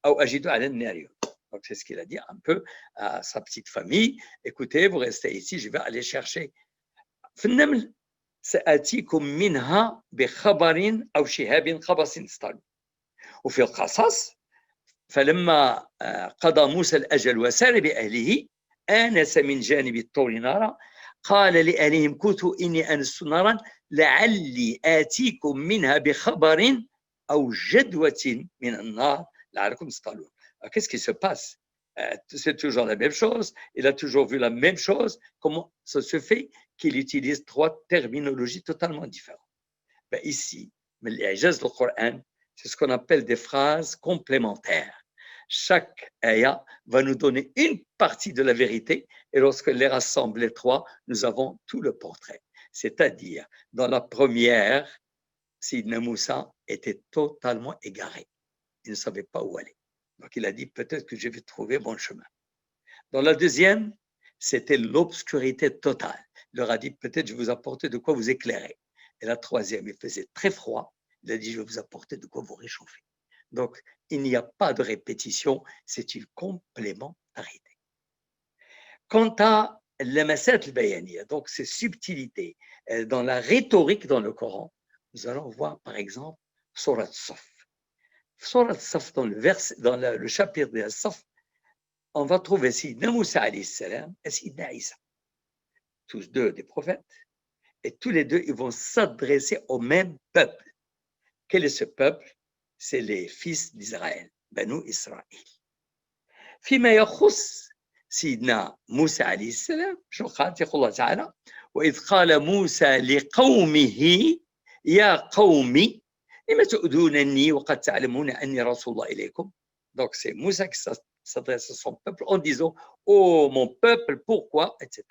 أو أجد على النار. Donc c'est ce qu'il a dit un peu à sa petite famille. Écoutez, vous restez ici, je vais aller chercher. في النمل سآتيكم منها بخبر أو شهاب قبس اصطلوا. وفي القصص فلما قضى موسى الأجل وسار بأهله آنس من جانب الطور نارا قال لأهلهم كثوا إني آنست نارا لعلي آتيكم منها بخبر أو جدوة من النار لعلكم تصطلون. Qu'est-ce qui se passe? C'est toujours la même chose. Il a toujours vu la même chose. Comment ça se fait qu'il utilise 3 terminologies totalement différentes? Ben ici, l'ijaz du Coran, c'est ce qu'on appelle des phrases complémentaires. Chaque ayah va nous donner une partie de la vérité et lorsque les rassemble les 3, nous avons tout le portrait. C'est-à-dire, dans la première, Sidna Moussa était totalement égaré. Il ne savait pas où aller. Donc il a dit, peut-être que je vais trouver mon chemin. Dans la deuxième, c'était l'obscurité totale. Il leur a dit, peut-être je vais vous apporter de quoi vous éclairer. Et la troisième, il faisait très froid. Il a dit, je vais vous apporter de quoi vous réchauffer. Donc, il n'y a pas de répétition, c'est une complémentarité. Quant à l'amasat al-bayaniya, donc ces subtilités dans la rhétorique dans le Coran, nous allons voir par exemple Surat Saf. Surat Saf, dans le chapitre de Saf, on va trouver Sidna Moussa alayhi salam et Sidna Isa, tous deux des prophètes, et tous les deux, ils vont s'adresser au même peuple. Quel est ce peuple? C'est les fils d'Israël, Banu Israël. فيما يخص سيدنا موسى عليه السلام شو قال؟ يقول الله تعالى وإذ قال موسى لقومه يا قوم لم تؤذونني وقد تعلمون أني رسول الله إليكم. Donc c'est Moussa qui s'adresse à son peuple en disant oh mon peuple, pourquoi, etc.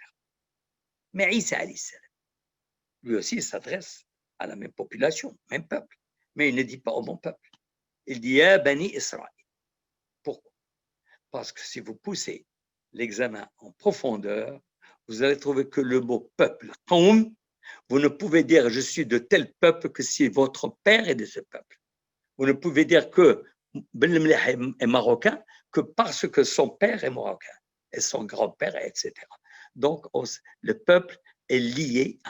Mais Isa alayhi salam, lui aussi s'adresse à la même population, même peuple, mais il ne dit pas oh mon peuple, il dit ya bani Israël. Pourquoi? Parce que si vous poussez l'examen en profondeur, vous allez trouver que le mot peuple, qawm, vous ne pouvez dire je suis de tel peuple que si votre père est de ce peuple. Vous ne pouvez dire que Ben Mleh est marocain que parce que son père est marocain et son grand-père, etc. Donc, le peuple est lié.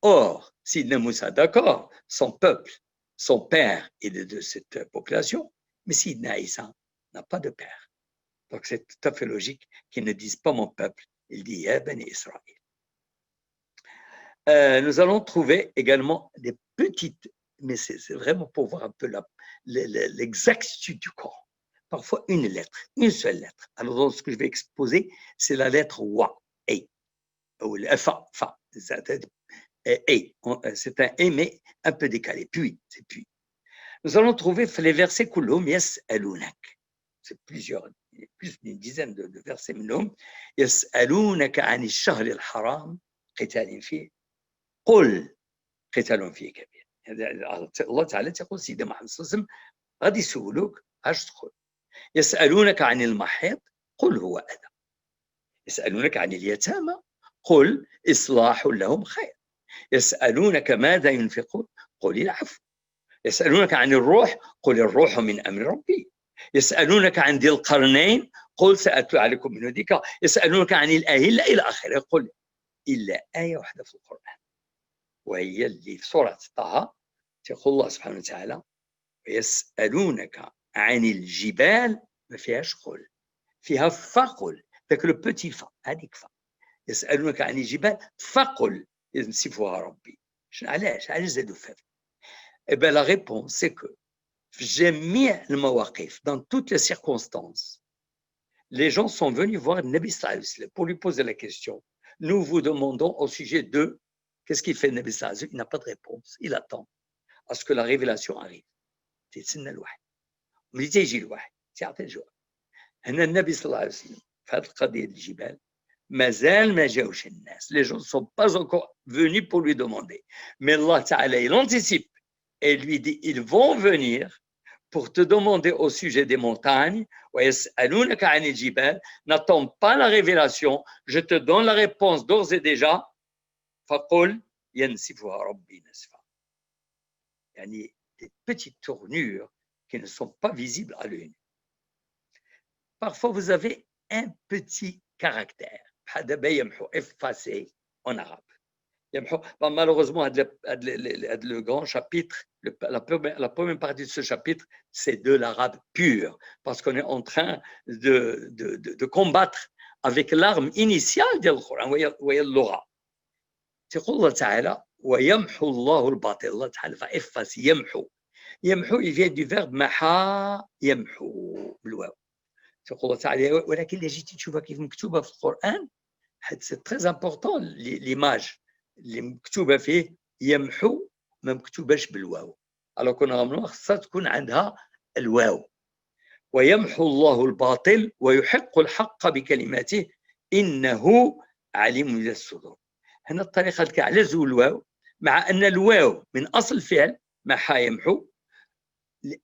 Or, Sidna Moussa, d'accord, son peuple, son père est de cette population, mais Sidna Isa n'a pas de père. Donc, c'est tout à fait logique qu'ils ne disent pas mon peuple, ils disent Ya Bani Israël. Nous allons trouver également des petites, mais c'est vraiment pour voir un peu l'exactitude du Coran. Parfois une lettre, une seule lettre. Alors, ce que je vais exposer, c'est la lettre Wa, ou Fa. C'est un E, mais un peu décalé. Puis, c'est puis. Nous allons trouver les versets Kulum Yas'alunak. C'est plus d'une dizaine de versets minimum. Yas'alunaka ani ash-shahr al-haram qitalin fihi قل قتال فيه كبير. الله تعالى يقول سيدنا محمد صلى الله عليه وسلم غادي يسولوك اش تدخل. يسالونك عن المحيض قل هو اذى. يسالونك عن اليتامى قل اصلاح لهم خير. يسالونك ماذا ينفقون قل العفو. يسالونك عن الروح قل الروح من امر ربي. يسالونك عن ذي القرنين قل ساتلو عليكم منه ذكرا. يسالونك عن الاهله الى اخره. قل الا ايه واحده في القران وهي اللي في سورة طه يقول الله سبحانه وتعالى ويسألونك عن الجبال ما فيهاش قل فيها فقل ذاك لو بوتي فا هذيك فا يسألونك عن الجبال فقل ينسفها ربي علاش زادوا فا Eh bien, la réponse, c'est que جميع المواقف, dans toutes les circonstances, les gens sont venus voir le Nabi sallallahu alayhi wa sallam pour lui poser la question. Nous vous demandons au sujet de qu'est-ce qu'il fait le Nabi sallallahu alayhi wa sallam? Il n'a pas de réponse. Il attend à ce que la révélation arrive. تيتسنى الوحي. ملي تيجي الوحي تيعطي الجواب. هنا النبي صلى الله عليه وسلم في هذه القضية الجبال مازال ما جاوش الناس. Les gens ne sont pas encore venus pour lui demander. Mais Allah Ta'ala, il anticipe et lui dit, ils vont venir pour te demander au sujet des montagnes. ويسألونك عن الجبال. N'attends pas la révélation. Je te donne la réponse d'ores et déjà. فقل ينسفها ربي نسفا. يعني des petites tournures qui ne sont pas visibles à l'œil. Parfois, vous avez un petit caractère. Effacé en arabe. Malheureusement, le grand chapitre, la première partie de ce chapitre, c'est de l'arabe pur, parce qu'on est en train de combattre avec l'arme initiale du Coran, وهي اللغة. يقول الله تعالى ويمحو الله الباطل. الله تعالى فإفاس يمحو. يمحو il vient du verbe محا يمحو بالواو. يقول الله تعالى ولكن اللي جيتي تشوفها كيف مكتوبة في القرآن c'est très important l'image اللي مكتوبة فيه يمحو ما مكتوباش بالواو. alors que normalement خصها تكون عندها الواو. ويمحو الله الباطل ويحق الحق بكلماته إنه عليم ذات الصدور. هنا الطريقة تاع على زول الواو مع أن الواو من أصل الفعل محا يمحو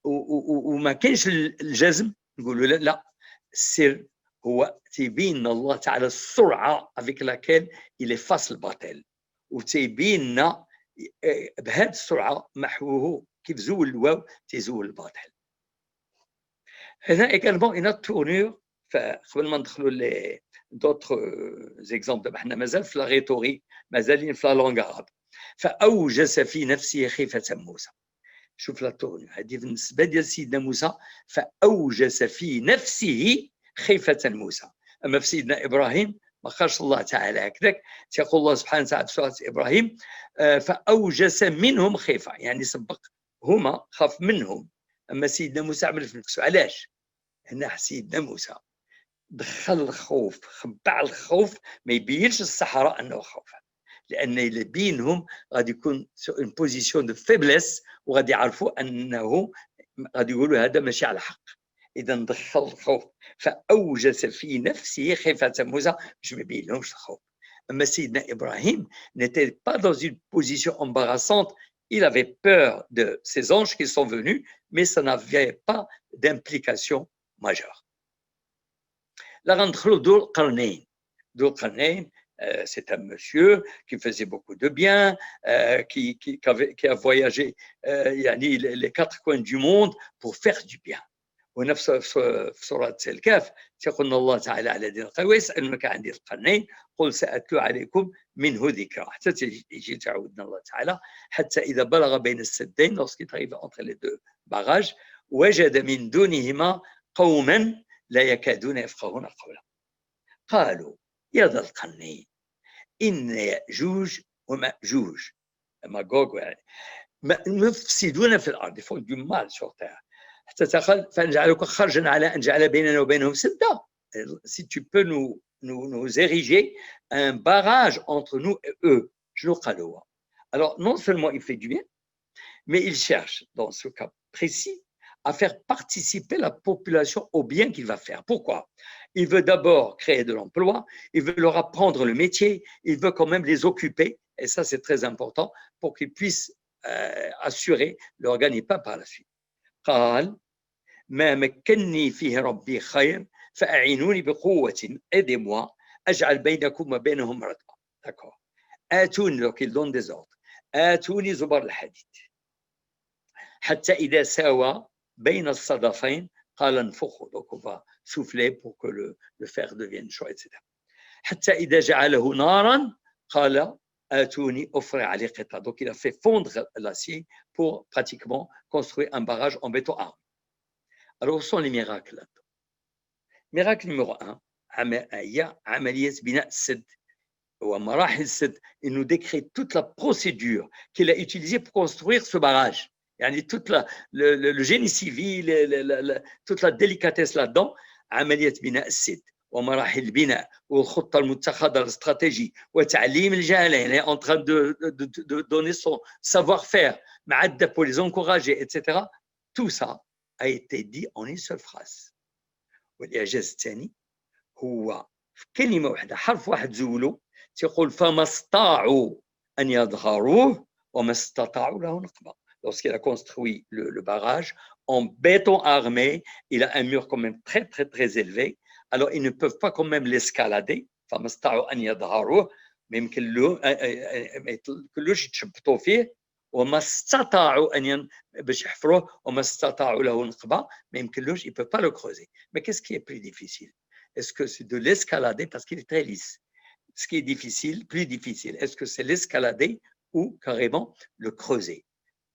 وما كاينش الجزم نقولوا لا السر هو تيبين الله تعالى السرعة avec laquelle il efface الباطل وتيبيننا بهذه السرعة محوه كيف زول الواو تيزول الباطل. هنا également une autre tournure قبل ما ندخلوا ل d'autres exemples دابا حنا مازال في لا ريتوريك مازالين في لا لونغ عرب. فأوجس في نفسه خيفة موسى. شوف لا تورنيور هذه بالنسبة ديال سيدنا موسى فأوجس في نفسه خيفة موسى. أما في سيدنا إبراهيم ما قالش الله تعالى هكذاك تيقول الله سبحانه وتعالى في سورة إبراهيم فأوجس منهم خيفة يعني سبق هما خاف منهم. أما سيدنا موسى عمل في نفسه. علاش؟ هنا سيدنا موسى دخل الخوف خبع الخوف ما يبينش الصحراء أنه خوف لأن اللي بينهم غادي يكون اون بوزيسيون دو فيبليس وغادي يعرفوا أنه غادي يقولوا هذا ماشي على حق. إذا دخل الخوف فأوجس في نفسه خيفة موسى باش ما يبينلهمش الخوف. أما سيدنا إبراهيم n'était pas dans une position embarrassante. Il avait peur de ces anges qui sont venus, mais ça n'avait pas d'implication majeure. Là, rentre ذو القرنين. ذو القرنين, c'est un monsieur qui faisait beaucoup de bien, qui a voyagé les quatre coins du monde pour faire du bien. ونفس في سورة الكهف يقول الله تعالى على ذي القرنين ويسألونك عن ذي القرنين قل سأتلو عليكم منه ذكرى حتى يجي تعودنا الله تعالى حتى إذا بلغ بين السدين lorsqu'il arrive entre les deux barrages وجد من دونهما قوما لا يكادون يفقهون قولا قالوا يا ذا القرنين إن يأجوج ومأجوج ماجوج يعني مفسدون في الأرض font du mal sur terre حتى تقل فنجعلك خرجا على أن جعل بيننا وبينهم سدا. Si tu peux nous ériger un barrage entre nous et eux. Alors non seulement il fait du bien, mais il cherche dans ce cas précis à faire participer la population au bien qu'il va faire. Pourquoi? Il veut d'abord créer de l'emploi, il veut leur apprendre le métier, il veut quand même les occuper, et ça c'est très important pour qu'ils puissent assurer leur gagne-pain par la suite. قال ما مكنني فيه ربي خير فأعينوني بقوة aidez-moi أجعل بينكم وبينهم ردما. D'accord. آتوني donc il donne des ordres. آتوني زبر الحديد حتى إذا ساوى بين الصدفين قال انفخوا. Donc on va souffler pour que le fer devienne chaud, etc. حتى إذا جعله نارا قال آتوني أفرغ عليه قطرة. Donc il a fait fondre l'acier pour pratiquement construire un barrage en béton armé. Alors où sont les miracles là-dedans? Miracle numéro 1 هي عملية بناء السد ومراحل السد. Il nous décrit toute la procédure qu'il a utilisée pour construire ce barrage. يعني toute le génie civil, toute la délicatesse là-dedans. عملية بناء السد ومراحل البناء والخطة المتخذة الاستراتيجية وتعليم الجهلين. Il est en train de donner son savoir-faire معدة pour les encourager, etc. Tout ça a été dit en une seule phrase. والإعجاز الثاني هو في كلمة واحدة حرف واحد زولو تيقول فما استطاعوا أن يظهروه وما استطاعوا له نقبة. Lorsqu'il a construit le barrage en béton armé, il a un mur quand même très très très élevé. Alors ils ne peuvent pas quand même l'escalader. فما استطاعوا أن يظهروه ما يمكن كلوش يتشبطوا فيه وما استطاعوا أن باش يحفروه وما استطاعوا له نقبة ما يمكنلوش. Il peut pas le creuser. Mais qu'est-ce qui est plus difficile? Est-ce que c'est de l'escalader parce qu'il est très lisse? Ce qui est difficile, plus difficile, est-ce que c'est l'escalader ou carrément le creuser?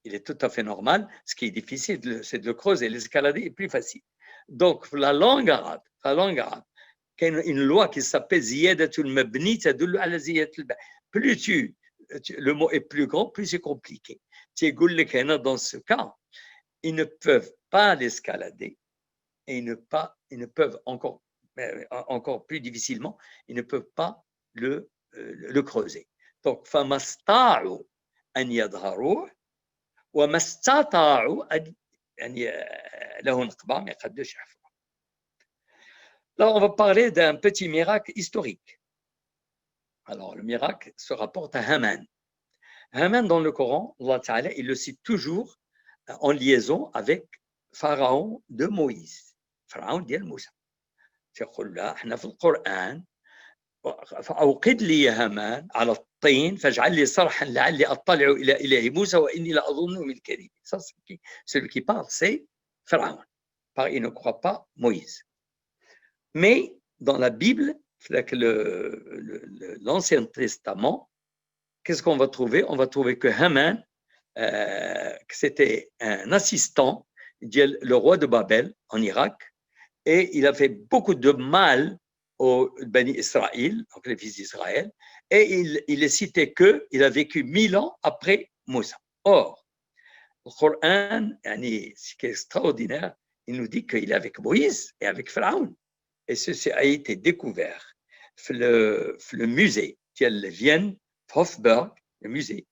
Il est tout à fait normal. Ce qui est difficile, c'est de le creuser. L'escalader est plus facile. Donc la langue arabe, il y a une loi qui s'appelle ziyadatul mabni tadullu ala ziyadatul ba. Plus le mot est plus grand, plus c'est compliqué. Dans ce cas, ils ne peuvent pas l'escalader et ils ne peuvent encore plus difficilement, ils ne peuvent pas le creuser. Donc, فَمَسْتَعُوا أَنْ يَظْهَرُوهُ وَمَسْتَطَعُوا أَنْ لَهُ نقبة ما يقدرش يحفروا. Là, on va parler d'un petit miracle historique. Alors, le miracle se rapporte à Haman. Haman, dans le Coran, Allah Ta'ala, il le cite toujours en liaison avec Pharaon de Moïse. Pharaon d'El Moussa. يقول لا احنا في القرآن فأوقد لي يا هامان على الطين فاجعل لي صرحا لعلي أطلع إلى إله موسى وإني لأظنه من الكاذبين. Celui qui parle, c'est Pharaon. Il ne croit pas Moïse. Mais dans la Bible, l'Ancien Testament, qu'est-ce qu'on va trouver? On va trouver que Haman, c'était un assistant le roi de Babel en Irak, et il a fait beaucoup de mal aux Bani Israël, donc les fils d'Israël, et il est cité qu'il a vécu 1000 ans après Moussa. Or, le Coran, ce qui est extraordinaire, il nous dit qu'il est avec Moïse et avec Pharaon. Et ceci a été découvert dans le musée de Vienne, Hofburg, le musée,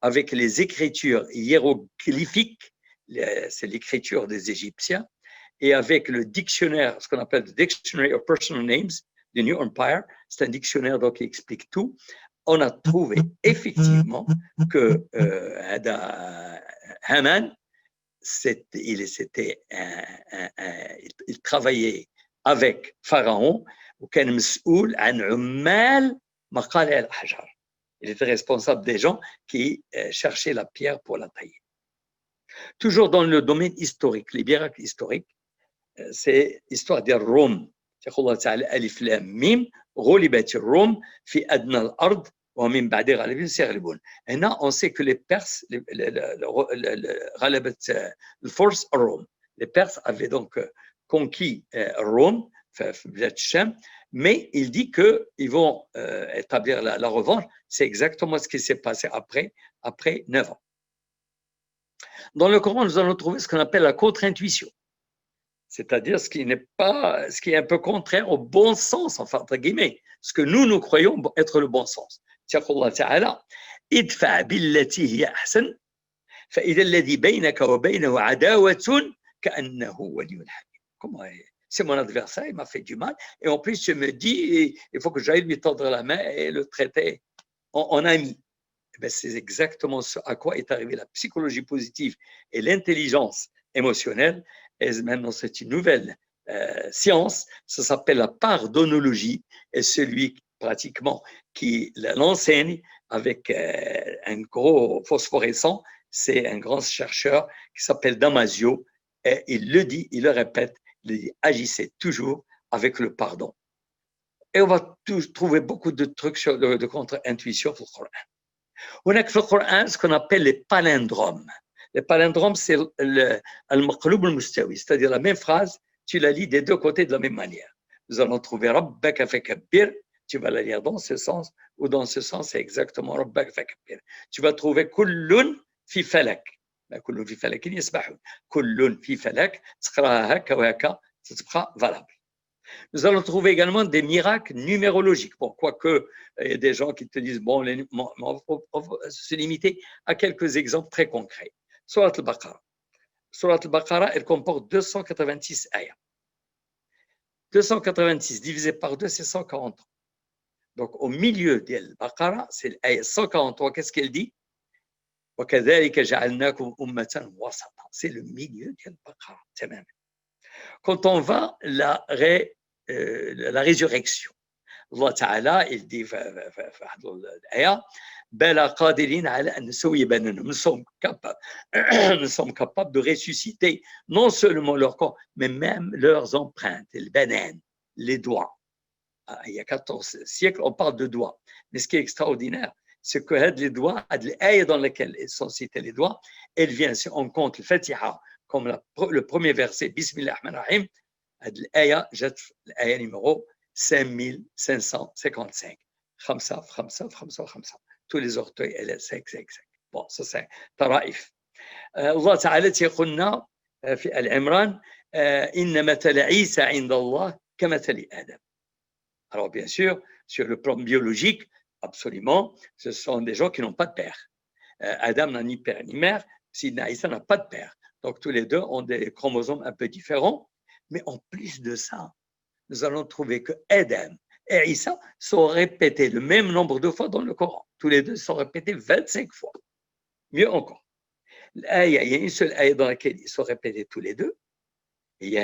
avec les écritures hiéroglyphiques, c'est l'écriture des Égyptiens, et avec le dictionnaire, ce qu'on appelle le Dictionary of Personal Names du New Empire, c'est un dictionnaire donc qui explique tout. On a trouvé effectivement que Haman, il travaillait avec Pharaon, وكان مسؤول عن عمال مقالع الأحجار. Il était responsable des gens qui cherchaient la pierre pour la tailler. Toujours dans le domaine historique, les miracles historiques, c'est l'histoire des Roms. يقول الله تعالى ألف لام ميم غلبت الروم في أدنى الأرض ومن بعد غالبين سيغلبون. هنا on sait que les Perses غلبت الفرس الروم. Les Perses avaient donc conquis Rome, mais il dit qu'ils vont établir la revanche. C'est exactement ce qui s'est passé après 9 ans. Dans le Coran, nous allons trouver ce qu'on appelle la contre-intuition, c'est-à-dire ce qui est un peu contraire au bon sens, enfin, entre guillemets, ce que nous croyons être le bon sens. يقول الله تعالى ادفع بالتي هي أحسن فإذا الذي بينك وبينه عداوة كأنه ولي حميم. C'est mon adversaire, il m'a fait du mal, et en plus, je me dis, il faut que j'aille lui tendre la main et le traiter en ami. C'est exactement ce à quoi est arrivée la psychologie positive et l'intelligence émotionnelle. Et maintenant, c'est une nouvelle science, ça s'appelle la pardonnologie, et celui pratiquement qui l'enseigne avec un gros phosphorescent, c'est un grand chercheur qui s'appelle Damasio, et il le dit, il le répète, il dit, agissez toujours avec le pardon. Et on va trouver beaucoup de trucs de contre-intuition pour le Coran. On a في القرآن ce qu'on appelle les palindromes. Les palindromes, c'est le maqloub al-mustawi, c'est-à-dire la même phrase, tu la lis des deux côtés de la même manière. Nous allons trouver rabbaka fakabbir, tu vas la lire dans ce sens, ou dans ce sens, c'est exactement rabbaka fakabbir. Tu vas trouver kullun fi falak. كل في فلك يسبحون كل في فلك تقراها هكا وهكا تبقى valable. Nous allons trouver également des miracles numérologiques. Bon, quoique il y a des gens qui te disent bon, on va se limiter à quelques exemples très concrets. Surat al-Baqarah. Surat al-Baqarah, elle comporte 286 ayats. 286 divisé par 2, c'est 143. Donc au milieu de al-Baqarah, c'est l'ayat 143. Qu'est-ce qu'elle dit? وكذلك جعلناكم أمة وسطا. C'est le milieu de al-Baqarah. Quand on va la résurrection, Allah Ta'ala, il dit بَلَا قَادِرِينَ عَلَى أَنْ نُسَوِّيَ بَنَانَهُم. Nous sommes capables de ressusciter non seulement leur corps, mais même leurs empreintes, les doigts. Il y a 14 siècles, on parle de doigts. Mais ce qui est extraordinaire, c'est que les doigts, l'ayah dans laquelle sont cités les doigts, elle vient, si on compte le Fatiha comme le premier verset, Bismillah ar-Rahman ar-Rahim, l'ayah, l'ayah numéro 5555. Khamsa. Tous les orteils, elle est 5. Bon, ça c'est taraif. Allah Ta'ala يقول لنا في العمران إن مثل عيسى عند الله كمثل آدم. Alors bien sûr, sur le plan biologique, absolument, ce sont des gens qui n'ont pas de père. Adam n'a ni père ni mère, Sidna Isa n'a pas de père. Donc tous les deux ont des chromosomes un peu différents. Mais en plus de ça, nous allons trouver que Adam et Isa sont répétés le même nombre de fois dans le Coran. Tous les deux sont répétés 25 fois. Mieux encore. Il y a une seule ayah dans laquelle ils sont répétés tous les deux. Mais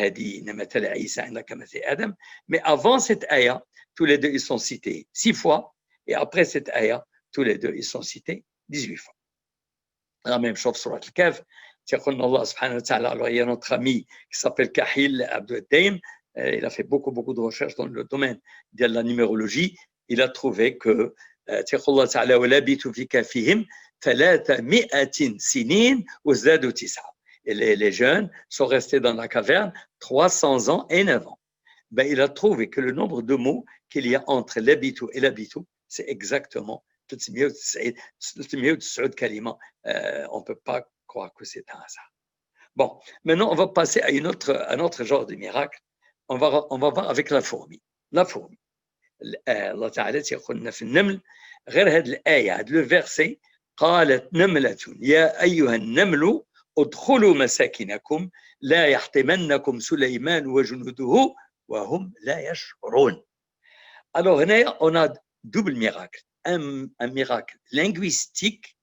avant cette ayah, tous les deux ils sont cités 6 fois, et après cette ayah, tous les deux ils sont cités 18 fois. La même chose sur Al-Kahf, Allah subhanahu wa ta'ala, alors il y a notre ami qui s'appelle Kahil Abdoudaim, il a fait beaucoup de recherches dans le domaine de la numérologie, il a trouvé que Allah ta'ala walabitu fi kafihim 300 sinin وازدادوا 9. Et les jeunes sont restés dans la caverne 300 ans et 9 ans. Ben, il a trouvé que le nombre de mots qu'il y a entre l'habitu et l'habitu, c'est exactement 390 kalima. On ne peut pas croire que c'est un hasard. Bon, maintenant on va passer à un autre genre de miracle. On va voir avec la fourmi. La fourmi. Allah Ta'ala يقول في النمل غير هذه الآية هذا le verset قالت نملة يا أيها النمل ادخلوا مساكنكم لا يحطمنكم سليمان وجنوده وهم لا يشعرون. Alors هنا on a double miracle, un miracle linguistique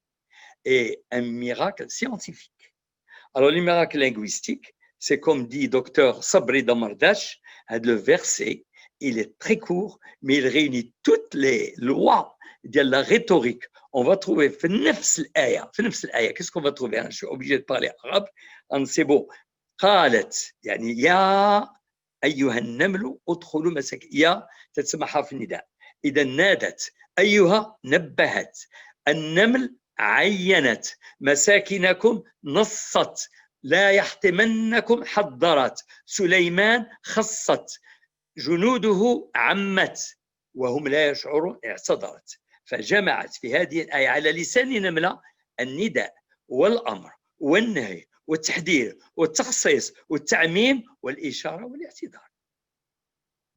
et un miracle scientifique. Alors le miracle linguistique, c'est comme dit docteur Sabri Damardash, le verset, il est très court, mais il réunit toutes les lois de la rhétorique. On va trouver في نفس الآية qu'est-ce qu'on va trouver? Je suis obligé de parler arabe, c'est beau. قالت يعني يا أيها النمل ادخلوا مساكن. يا تتسمى حرف النداء. إذا نادت أيها نبهت. النمل عينت. مساكنكم نصت. لا يحطمنكم حذرت. سليمان خصت. جنوده عمت وهم لا يشعرون اعتذرت. فجمعت في هذه الآية على لسان نملة النداء والأمر والنهي والتحذير والتخصيص والتعميم والإشارة والاعتذار.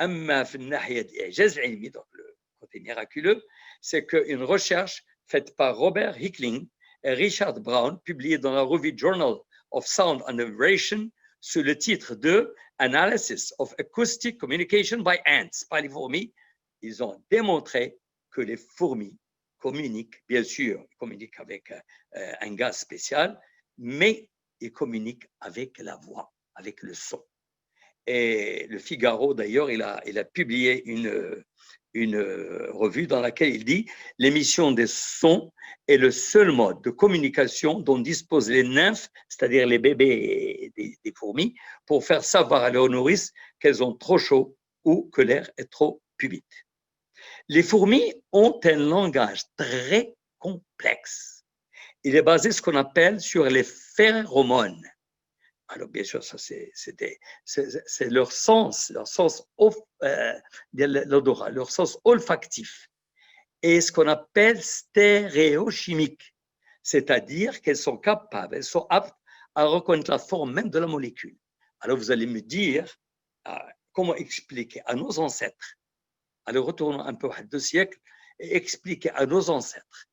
أما في الناحية الإعجاز العلمي, donc le côté miraculeux, c'est qu'une recherche faite par Robert Hickling et Richard Brown, publiée dans la revue Journal of Sound and Vibration, sous le titre de Analysis of Acoustic Communication by Ants, par les fourmis, ils ont démontré que les fourmis communiquent, bien sûr, ils communiquent avec un gaz spécial, mais ils communiquent avec la voix, avec le son. Et le Figaro, d'ailleurs, il a publié une revue dans laquelle il dit « L'émission des sons est le seul mode de communication dont disposent les nymphes, c'est-à-dire les bébés des fourmis, pour faire savoir à leurs nourrices qu'elles ont trop chaud ou que l'air est trop humide. » Les fourmis ont un langage très complexe. Il est basé sur ce qu'on appelle sur les phéromones. Alors, bien sûr, ça, c'est leur sens l'odorat, leur sens olfactif. Et ce qu'on appelle stéréochimique, c'est-à-dire qu'elles sont capables, elles sont aptes à reconnaître la forme même de la molécule. Alors, vous allez me dire comment expliquer à nos ancêtres, alors retournons un peu à 2 siècles, et expliquer à nos ancêtres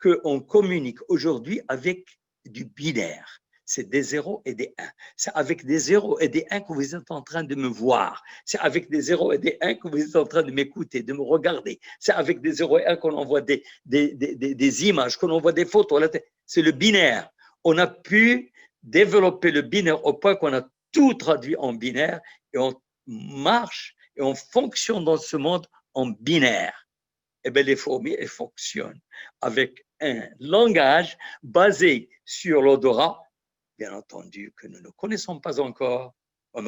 qu'on communique aujourd'hui avec du binaire. C'est des 0 et des 1. C'est avec des 0 et des 1 que vous êtes en train de me voir. C'est avec des 0 et des 1 que vous êtes en train de m'écouter, de me regarder. C'est avec des 0 et 1 qu'on envoie des images, qu'on envoie des photos. C'est le binaire. On a pu développer le binaire au point qu'on a tout traduit en binaire et on marche et on fonctionne dans ce monde en binaire. Eh bien, les fourmis, elles fonctionnent avec un langage basé sur l'odorat, bien entendu, que nous ne connaissons pas encore. Il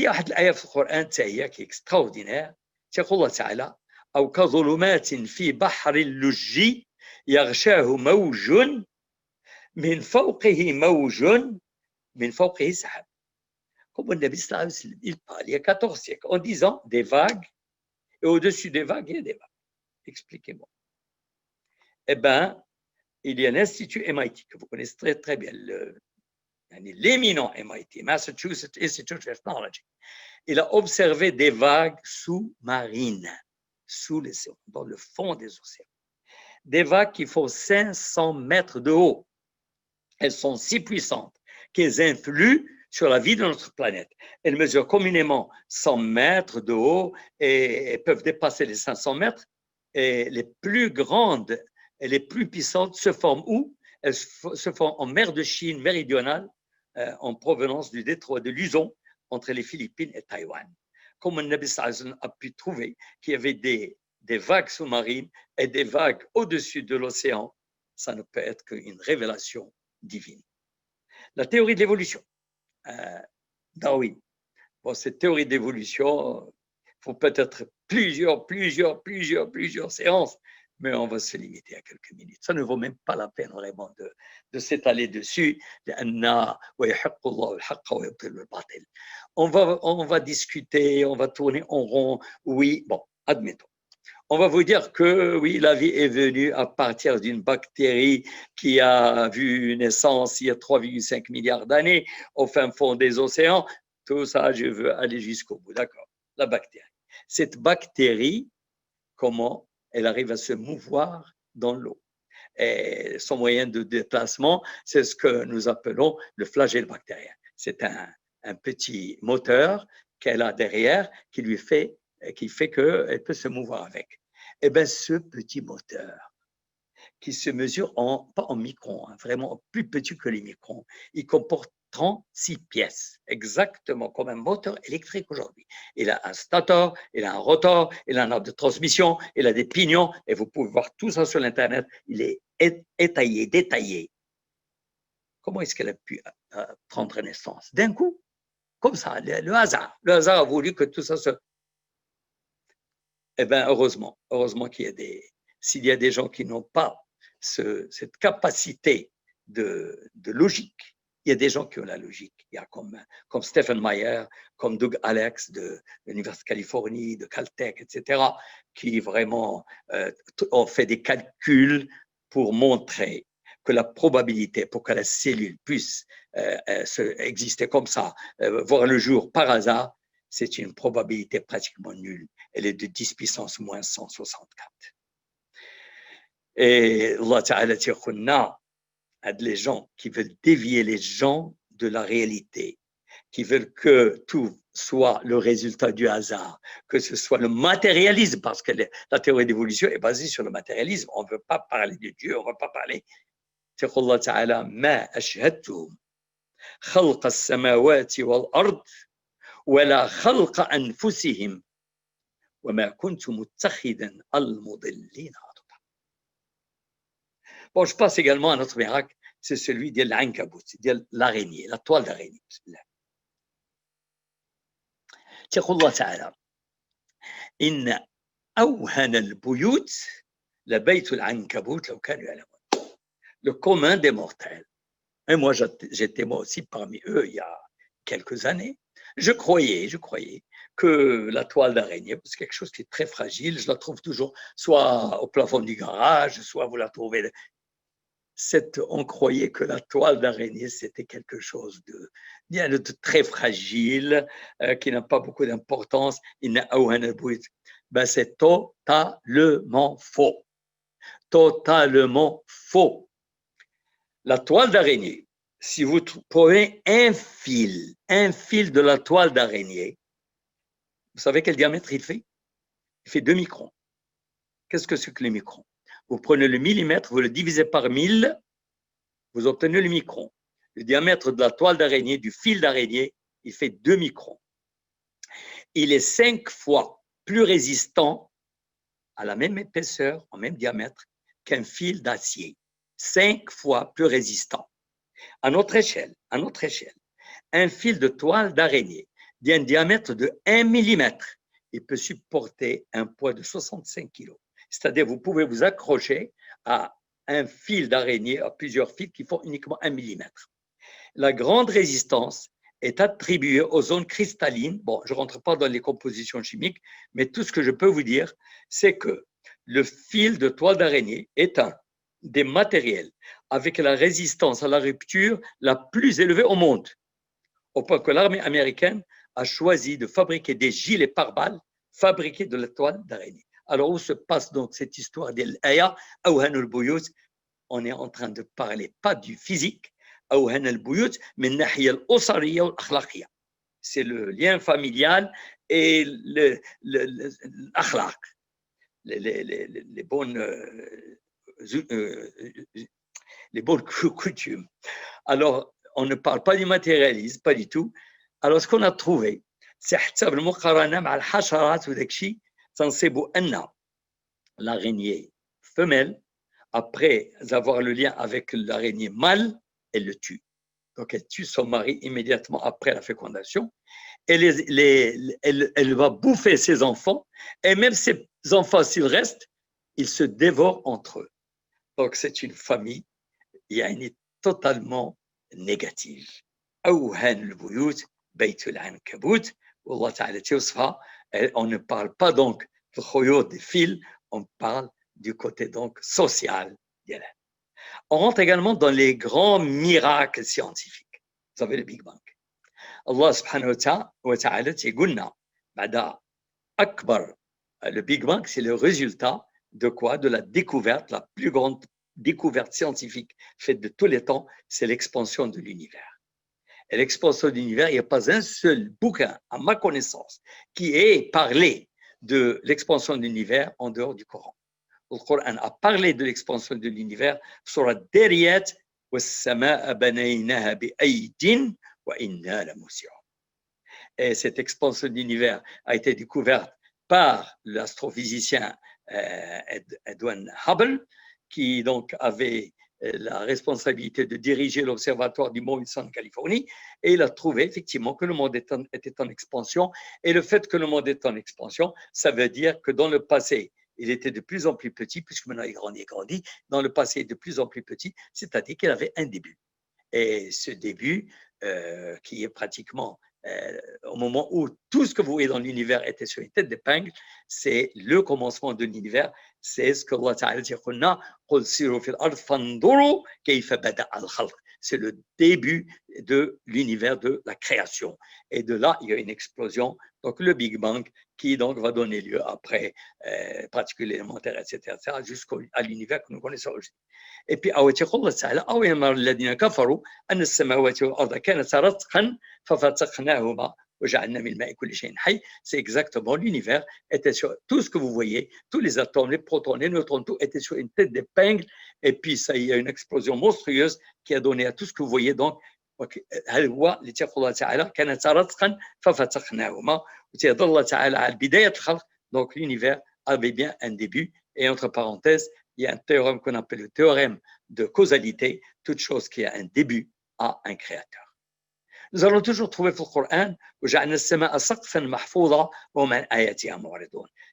y a une ayah dans le Coran qui est extraordinaire. يقول الله تعالى أو كظلمات في بحر اللجي يغشاه موج من فوقه موج من فوقه سحاب. Comme le Nabi sallallahu alayhi wa sallam, il parle il y a 14 siècles en disant des vagues et au-dessus des vagues, il y a des vagues. Expliquez-moi. Eh bien, il y a un institut MIT que vous connaissez très, très bien, l'éminent MIT, Massachusetts Institute of Technology. Il a observé des vagues sous-marines, dans le fond des océans. Des vagues qui font 500 mètres de haut. Elles sont si puissantes qu'elles influent sur la vie de notre planète. Elles mesurent communément 100 mètres de haut et peuvent dépasser les 500 mètres. Et les plus grandes et les plus puissantes se forment où? elles se font en mer de Chine méridionale, en provenance du détroit de Luzon, entre les Philippines et Taïwan. Comme le Nabi sallallahu alayhi wa sallam a pu trouver qu'il y avait des vagues sous-marines et des vagues au-dessus de l'océan, ça ne peut être qu'une révélation divine. La théorie de l'évolution, Darwin. Bon, cette théorie d'évolution, il faut peut-être plusieurs séances, mais on va se limiter à quelques minutes. Ça ne vaut même pas la peine vraiment de s'étaler dessus. On va discuter, on va tourner en rond. Oui, bon, admettons. On va vous dire que oui, la vie est venue à partir d'une bactérie qui a vu naissance il y a 3,5 milliards d'années au fin fond des océans. Tout ça, je veux aller jusqu'au bout, d'accord. La bactérie. Cette bactérie, comment elle arrive à se mouvoir dans l'eau? Et son moyen de déplacement, c'est ce que nous appelons le flagelle bactérien. C'est un petit moteur qu'elle a derrière qui fait qu'elle peut se mouvoir avec. Eh bien, ce petit moteur qui se mesure pas en microns, vraiment plus petit que les microns, il comporte 36 pièces, exactement comme un moteur électrique aujourd'hui. Il a un stator, il a un rotor, il a un arbre de transmission, il a des pignons, et vous pouvez voir tout ça sur l'Internet. Il est étayé, détaillé. Comment est-ce qu'elle a pu prendre naissance? D'un coup, comme ça, le hasard. Le hasard a voulu que tout ça se... Eh bien, heureusement qu'il y a s'il y a des gens qui n'ont pas cette capacité de logique, il y a des gens qui ont la logique. Il y a comme Stephen Meyer, comme Doug Alex de l'Université de Californie, de Caltech, etc., qui vraiment ont fait des calculs pour montrer que la probabilité pour que la cellule puisse exister comme ça, voir le jour par hasard, c'est une probabilité pratiquement nulle. Elle est de 10 puissance moins 164. Et Allah Ta'ala dit les gens qui veulent dévier les gens de la réalité, qui veulent que tout soit le résultat du hasard, que ce soit le matérialisme, parce que la théorie d'évolution est basée sur le matérialisme. On ne veut pas parler de Dieu, on ne veut pas parler. C'est Allah Ta'ala, ma ashhadtuhum khalqa as-samawati wal-ard ولا خلق أنفسهم وما كنت متخذا المضلين عضدا. Bon, je passe également à notre miracle, c'est celui de l'Ankabut, de l'araignée, la toile d'araignée. يقول الله تعالى إن أوهن البيوت لبيت العنكبوت لو كانوا يعلمون. Le commun des mortels. Et moi, j'étais moi aussi parmi eux il y a quelques années. Je croyais que la toile d'araignée, c'est quelque chose qui est très fragile, je la trouve toujours soit au plafond du garage, soit vous la trouvez. On croyait que la toile d'araignée, c'était quelque chose de très fragile, qui n'a pas beaucoup d'importance. Ben, c'est totalement faux. Totalement faux. La toile d'araignée, si vous prenez un fil de la toile d'araignée, vous savez quel diamètre il fait? Il fait 2 microns. Qu'est-ce que c'est que les microns? Vous prenez le millimètre, vous le divisez par 1000, vous obtenez le micron. Le diamètre de la toile d'araignée, du fil d'araignée, il fait 2 microns. Il est 5 fois plus résistant à la même épaisseur, au même diamètre, qu'un fil d'acier. 5 fois plus résistant. À notre échelle, un fil de toile d'araignée d'un diamètre de 1 mm, il peut supporter un poids de 65 kg. C'est-à-dire, vous pouvez vous accrocher à un fil d'araignée, à plusieurs fils qui font uniquement 1 mm. La grande résistance est attribuée aux zones cristallines. Bon, je ne rentre pas dans les compositions chimiques, mais tout ce que je peux vous dire, c'est que le fil de toile d'araignée est un des matériels avec la résistance à la rupture la plus élevée au monde, au point que l'armée américaine a choisi de fabriquer des gilets pare-balles fabriqués de la toile d'araignée. Alors, où se passe donc cette histoire de l'aya? On est en train de parler pas du physique, c'est le lien familial et l'akhlaq, les bonnes les bonnes coutumes. Alors, on ne parle pas du matérialisme, pas du tout. Alors, ce qu'on a trouvé, c'est حسب المقارنة مع الحشرات وداك الشيء تنصبوا أن l'araignée femelle, après avoir le lien avec l'araignée mâle, elle le tue. Donc, elle tue son mari immédiatement après la fécondation. Elle va bouffer ses enfants. Et même ses enfants, s'ils restent, ils se dévorent entre eux. Donc, c'est une famille يعني totalement négative. أوهن البيوت بيت العنكبوت والله تعالى توصفها. On ne parle pas donc de khoyot, des fils, on parle du côté donc social. On rentre également dans les grands miracles scientifiques. Vous savez le Big Bang. Allah subhanahu wa ta'ala يقولنا بعد أكبر. Le Big Bang, c'est le résultat de quoi? De la découverte, la plus grande découverte scientifique faite de tous les temps, c'est l'expansion de l'univers. Et l'expansion de l'univers, il n'y a pas un seul bouquin, à ma connaissance, qui ait parlé de l'expansion de l'univers en dehors du Coran. Le Coran a parlé de l'expansion de l'univers sur la Dariyat وَالسَّمَاءَ بَنَيْنَاهَا بِأَيْدٍ وَإِنَّا لَمُوسِعُونَ. Et cette expansion de l'univers a été découverte par l'astrophysicien Edwin Hubble, qui donc avait la responsabilité de diriger l'observatoire du Mont Wilson en Californie, et il a trouvé effectivement que le monde était en expansion. Et le fait que le monde est en expansion, ça veut dire que dans le passé, il était de plus en plus petit, puisque maintenant il grandit et grandit. Dans le passé, il est de plus en plus petit, c'est-à-dire qu'il avait un début. Et ce début, qui est pratiquement au moment où tout ce que vous voyez dans l'univers était sur une tête d'épingle, c'est le commencement de l'univers. C'est ce que Allah Ta'ala dit, c'est le début de l'univers, de la création. Et de là, il y a une explosion, donc le Big Bang, qui donc va donner lieu après particules élémentaires, etc., jusqu'à l'univers que nous connaissons aujourd'hui. Et puis, Allah Ta'ala, أو يمر الذين كفروا أن السماوات والأرض كانتا رتقا ففتقناهما وجعلنا من الماء كل شيء حي. C'est exactement l'univers était sur tout ce que vous voyez, tous les atomes, les protons, les neutrons, tout était sur une tête d'épingle. Et puis ça, il y a une explosion monstrueuse qui a donné à tout ce que vous voyez. Donc, هل هو لتقول الله تعالى كانتا رتقا ففتقناهما وتيهضر الله تعالى على بداية الخلق. Donc l'univers avait bien un début. Et entre parenthèses, il y a un théorème qu'on appelle le théorème de causalité. Toute chose qui a un début a un créateur. Nous allons toujours trouver dans le Coran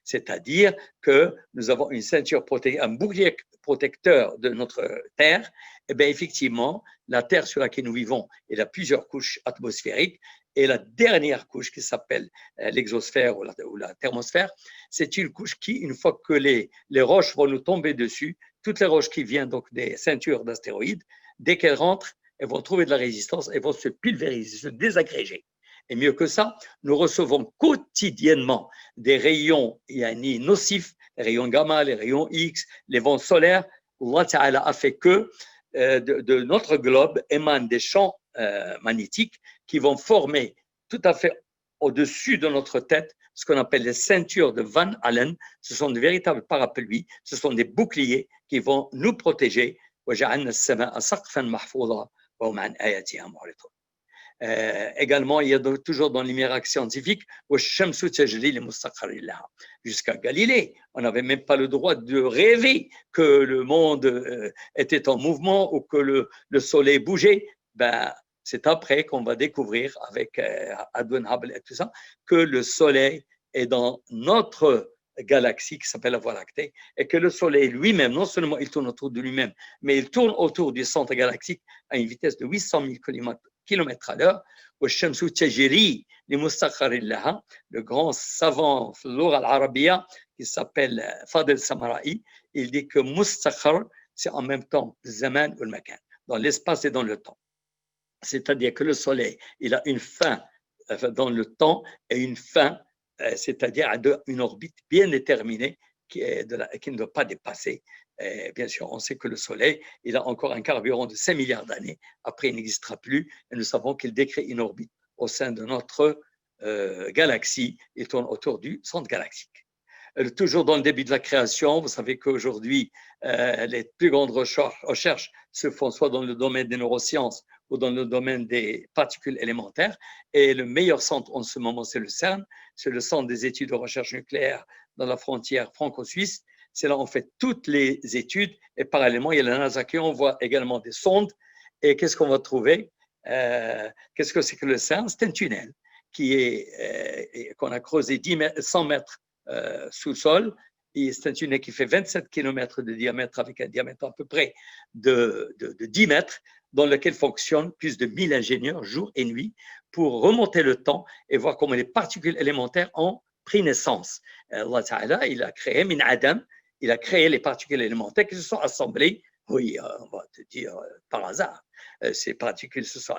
c'est-à-dire que nous avons une ceinture protégée, un bouclier protecteur de notre terre. Et bien effectivement, la terre sur laquelle nous vivons, elle a plusieurs couches atmosphériques. Et la dernière couche qui s'appelle l'exosphère ou la thermosphère, c'est une couche qui, une fois que les roches vont nous tomber dessus, toutes les roches qui viennent donc des ceintures d'astéroïdes, dès qu'elles rentrent, elles vont trouver de la résistance, elles vont se pulvériser, se désagréger. Et mieux que ça, nous recevons quotidiennement des rayons nocifs, les rayons gamma, les rayons X, les vents solaires. Allah Ta'ala a fait que de notre globe émanent des champs magnétiques qui vont former tout à fait au-dessus de notre tête ce qu'on appelle les ceintures de Van Allen. Ce sont de véritables parapluies, ce sont des boucliers qui vont nous protéger. Également, il y a toujours dans les miracles scientifiques jusqu'à Galilée. On n'avait même pas le droit de rêver que le monde était en mouvement ou que le soleil bougeait. Ben, c'est après qu'on va découvrir avec Edwin Hubble et tout ça que le soleil est dans notre galaxie qui s'appelle la Voie lactée, et que le soleil lui-même, non seulement il tourne autour de lui-même, mais il tourne autour du centre galactique à une vitesse de 800 000 km à l'heure. Le grand savant Loura al-Arabia qui s'appelle Fadel Samara'i, il dit que Mustakhar, c'est en même temps Zaman ou le Makan, dans l'espace et dans le temps. C'est-à-dire que le soleil, il a une fin dans le temps et une fin, c'est-à-dire une orbite bien déterminée qui ne doit pas dépasser. Et bien sûr, on sait que le Soleil, il a encore un carburant de 5 milliards d'années. Après, il n'existera plus. Et nous savons qu'il décrit une orbite au sein de notre galaxie. Il tourne autour du centre galactique. toujours dans le début de la création. Vous savez qu'aujourd'hui, les plus grandes recherches se font soit dans le domaine des neurosciences ou dans le domaine des particules élémentaires. Et le meilleur centre en ce moment, c'est le CERN, c'est le centre des études de recherche nucléaire dans la frontière franco-suisse. C'est là où on fait toutes les études. Et parallèlement, il y a la NASA qui envoie également des sondes. Et qu'est-ce qu'on va trouver? Qu'est-ce que c'est que le CERN? C'est un tunnel qu'on a creusé 100 mètres sous le sol. Et c'est un tunnel qui fait 27 km de diamètre avec un diamètre à peu près de 10 mètres, dans lequel fonctionnent plus de 1000 ingénieurs jour et nuit pour remonter le temps et voir comment les particules élémentaires ont pris naissance. Allah Ta'ala, il a créé min adam, il a créé les particules élémentaires qui se sont assemblées, oui, on va te dire par hasard. Ces particules se sont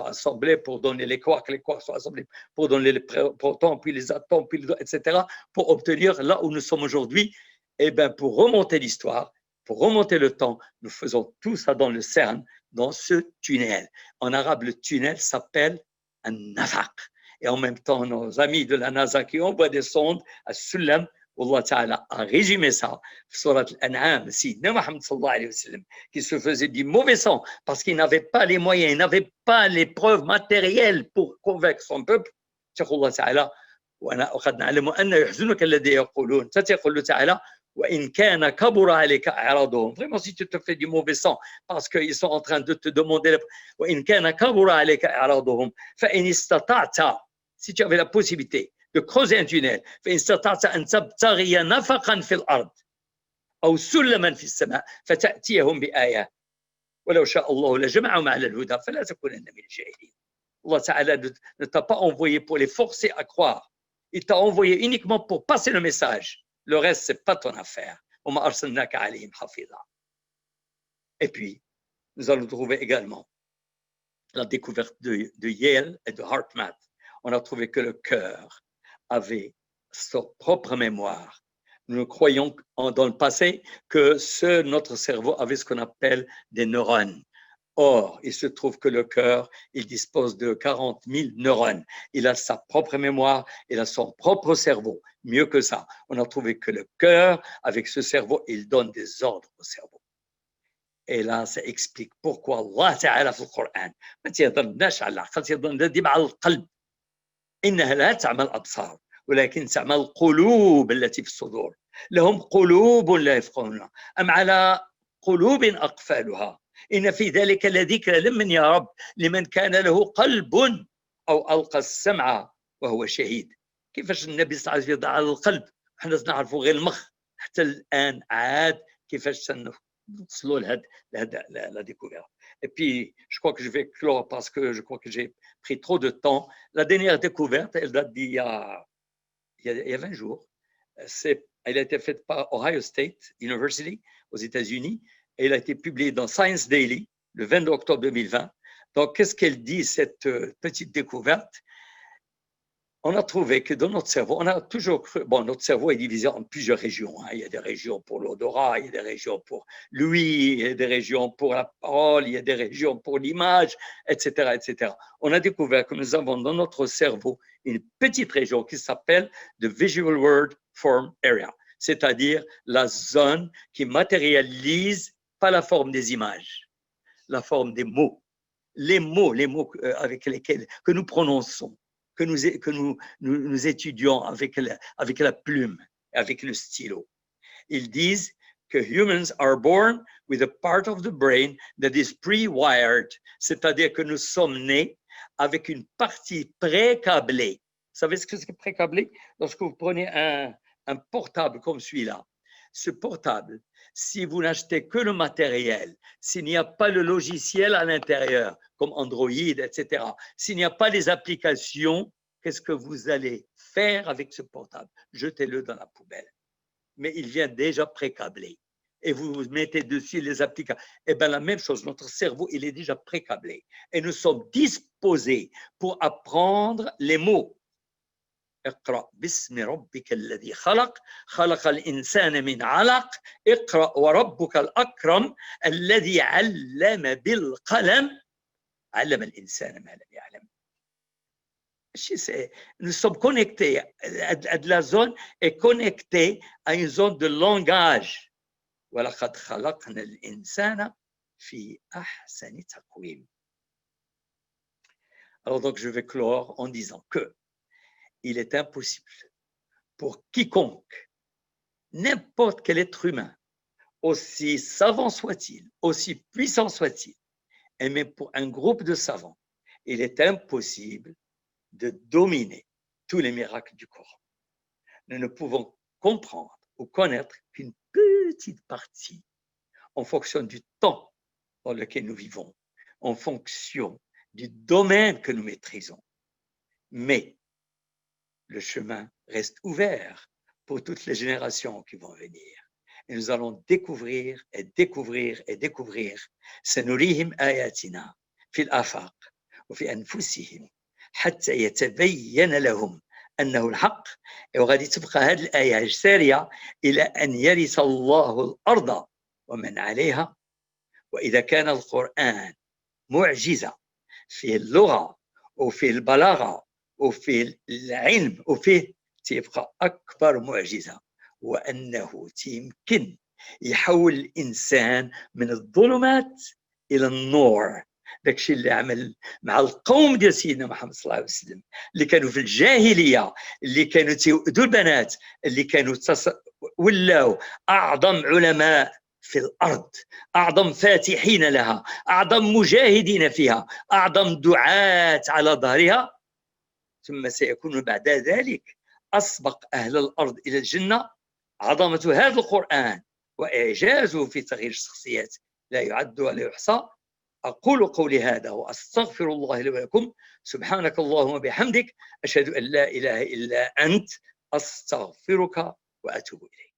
assemblées pour donner les quarks sont assemblés pour donner les protons, puis les atomes, puis etc., pour obtenir là où nous sommes aujourd'hui. Et bien, pour remonter l'histoire, pour remonter le temps, nous faisons tout ça dans le CERN, dans ce tunnel. En arabe, le tunnel s'appelle un nafaq. Et en même temps, nos amis de la NASA qui envoient des sondes à Sulam, Allah Ta'ala a résumé ça, Surat Al-An'am, Sidna Muhammad sallallahu alayhi wa sallam, qui se faisait du mauvais sang parce qu'il n'avait pas les moyens, il n'avait pas les preuves matérielles pour convaincre son peuple. Allah Ta'ala, وقد نعلم أن يحزنك الذي يقولون. تقول تعالى وإن كان كبر عليك إعراضهم. Vraiment, si tu te fais du mauvais sang parce qu'ils sont en train de te demander وإن كان كبر عليك إعراضهم فإن استطعت, si tu avais la possibilité de creuser un tunnel, فإن استطعت أن تبتغي نفقا في الأرض أو سلما في السماء فتأتيهم بآية ولو شاء الله لجمعهم على الهدى فلا تكونن من الجاهلين. Allah Ta'ala ne t'a pas envoyé pour les forcer à croire. Il t'a envoyé uniquement pour passer le message. Le reste, ce n'est pas ton affaire. Et puis, nous allons trouver également la découverte de Yale et de HeartMath. On a trouvé que le cœur avait sa propre mémoire. Nous croyons dans le passé que notre cerveau avait ce qu'on appelle des neurones. Or, il se trouve que le cœur, il dispose de 40 000 neurones. Il a sa propre mémoire, il a son propre cerveau. Mieux que ça, on a trouvé que le cœur, avec ce cerveau, il donne des ordres au cerveau. Et là, ça explique pourquoi Allah Ta'ala في القرآن ما تيهضرناش على العقل، تيهضر مع القلب. إنها لا تعمى الأبصار ولكن تعمى القلوب التي في الصدور. لهم قلوب لا يفقهون أم على قلوب أقفالها. إن في ذلك لذكرى لمن يا رب لمن كان له قلب أو ألقى السمع وهو شهيد. كيفاش النبي صلى الله عليه وسلم يضع على القلب؟ احنا نعرفوا غير المخ. حتى الآن عاد كيفاش نوصلوا لهذا la découverte. Et puis, je crois que je vais clore parce que je crois que j'ai pris trop de temps. La dernière découverte, elle date d'il y a 20 jours. Elle a été faite par Ohio State University aux États-Unis. Et elle a été publiée dans Science Daily le 22 octobre 2020. Donc, qu'est-ce qu'elle dit, cette petite découverte? On a trouvé que dans notre cerveau, on a toujours cru, notre cerveau est divisé en plusieurs régions. Il y a des régions pour l'odorat, il y a des régions pour l'ouïe, il y a des régions pour la parole, il y a des régions pour l'image, etc., etc. On a découvert que nous avons dans notre cerveau une petite région qui s'appelle the Visual Word Form Area, c'est-à-dire la zone qui matérialise pas la forme des images, la forme des mots. Les mots avec lesquels que nous prononçons, que nous étudions avec la plume, avec le stylo. Ils disent que humans are born with a part of the brain that is pre-wired, c'est-à-dire que nous sommes nés avec une partie pré-câblée. Vous savez ce que c'est pré-câblé? Lorsque vous prenez un portable comme celui-là, ce portable, si vous n'achetez que le matériel, s'il n'y a pas le logiciel à l'intérieur, comme Android, etc., s'il n'y a pas les applications, qu'est-ce que vous allez faire avec ce portable? Jetez-le dans la poubelle. Mais il vient déjà pré-câblé. Et vous mettez dessus les applications. Eh bien, la même chose, notre cerveau, il est déjà pré-câblé. Et nous sommes disposés pour apprendre les mots. اقرأ باسم ربك الذي خلق خلق الإنسان من علق اقرأ وربك الأكرم الذي علم بالقلم علم الإنسان ما لم يعلم. Nous sommes connectés. La zone est connectée à une zone de langage. وَلَقَدْ خَلَقْنَا الْإِنسَانَ فِي أَحْسَنِ تَقْوِيمٍ. Alors donc, je vais clore en disant que il est impossible pour quiconque, n'importe quel être humain, aussi savant soit-il, aussi puissant soit-il, et même pour un groupe de savants, il est impossible de dominer tous les miracles du Coran. Nous ne pouvons comprendre ou connaître qu'une petite partie en fonction du temps dans lequel nous vivons, en fonction du domaine que nous maîtrisons. Mais le chemin reste ouvert pour toutes les générations qui vont venir. Et nous allons découvrir et découvrir et découvrir. سنريهم آياتنا في الآفاق وفي أنفسهم حتى يتبين لهم أنه الحق. وغادي تبقى هذه الآية سارية إلى أن يرث الله الأرض ومن عليها. وإذا كان القرآن معجزة في اللغة وفي البلاغة وفي العلم وفيه تبقى أكبر معجزة، وأنه يمكن يحول الإنسان من الظلمات إلى النور. داك الشيء اللي عمل مع القوم ديال سيدنا محمد صلى الله عليه وسلم اللي كانوا في الجاهلية، اللي كانوا تيؤذوا البنات، اللي كانوا ولاو أعظم علماء في الأرض، أعظم فاتحين لها، أعظم مجاهدين فيها، أعظم دعاة على ظهرها. ثم سيكون بعد ذلك أسبق أهل الأرض إلى الجنة. عظمة هذا القرآن وإعجازه في تغيير الشخصيات لا يعد ولا يحصى. أقول قولي هذا وأستغفر الله لي ولكم. سبحانك اللهم وبحمدك، أشهد أن لا إله إلا أنت، أستغفرك وأتوب إليك.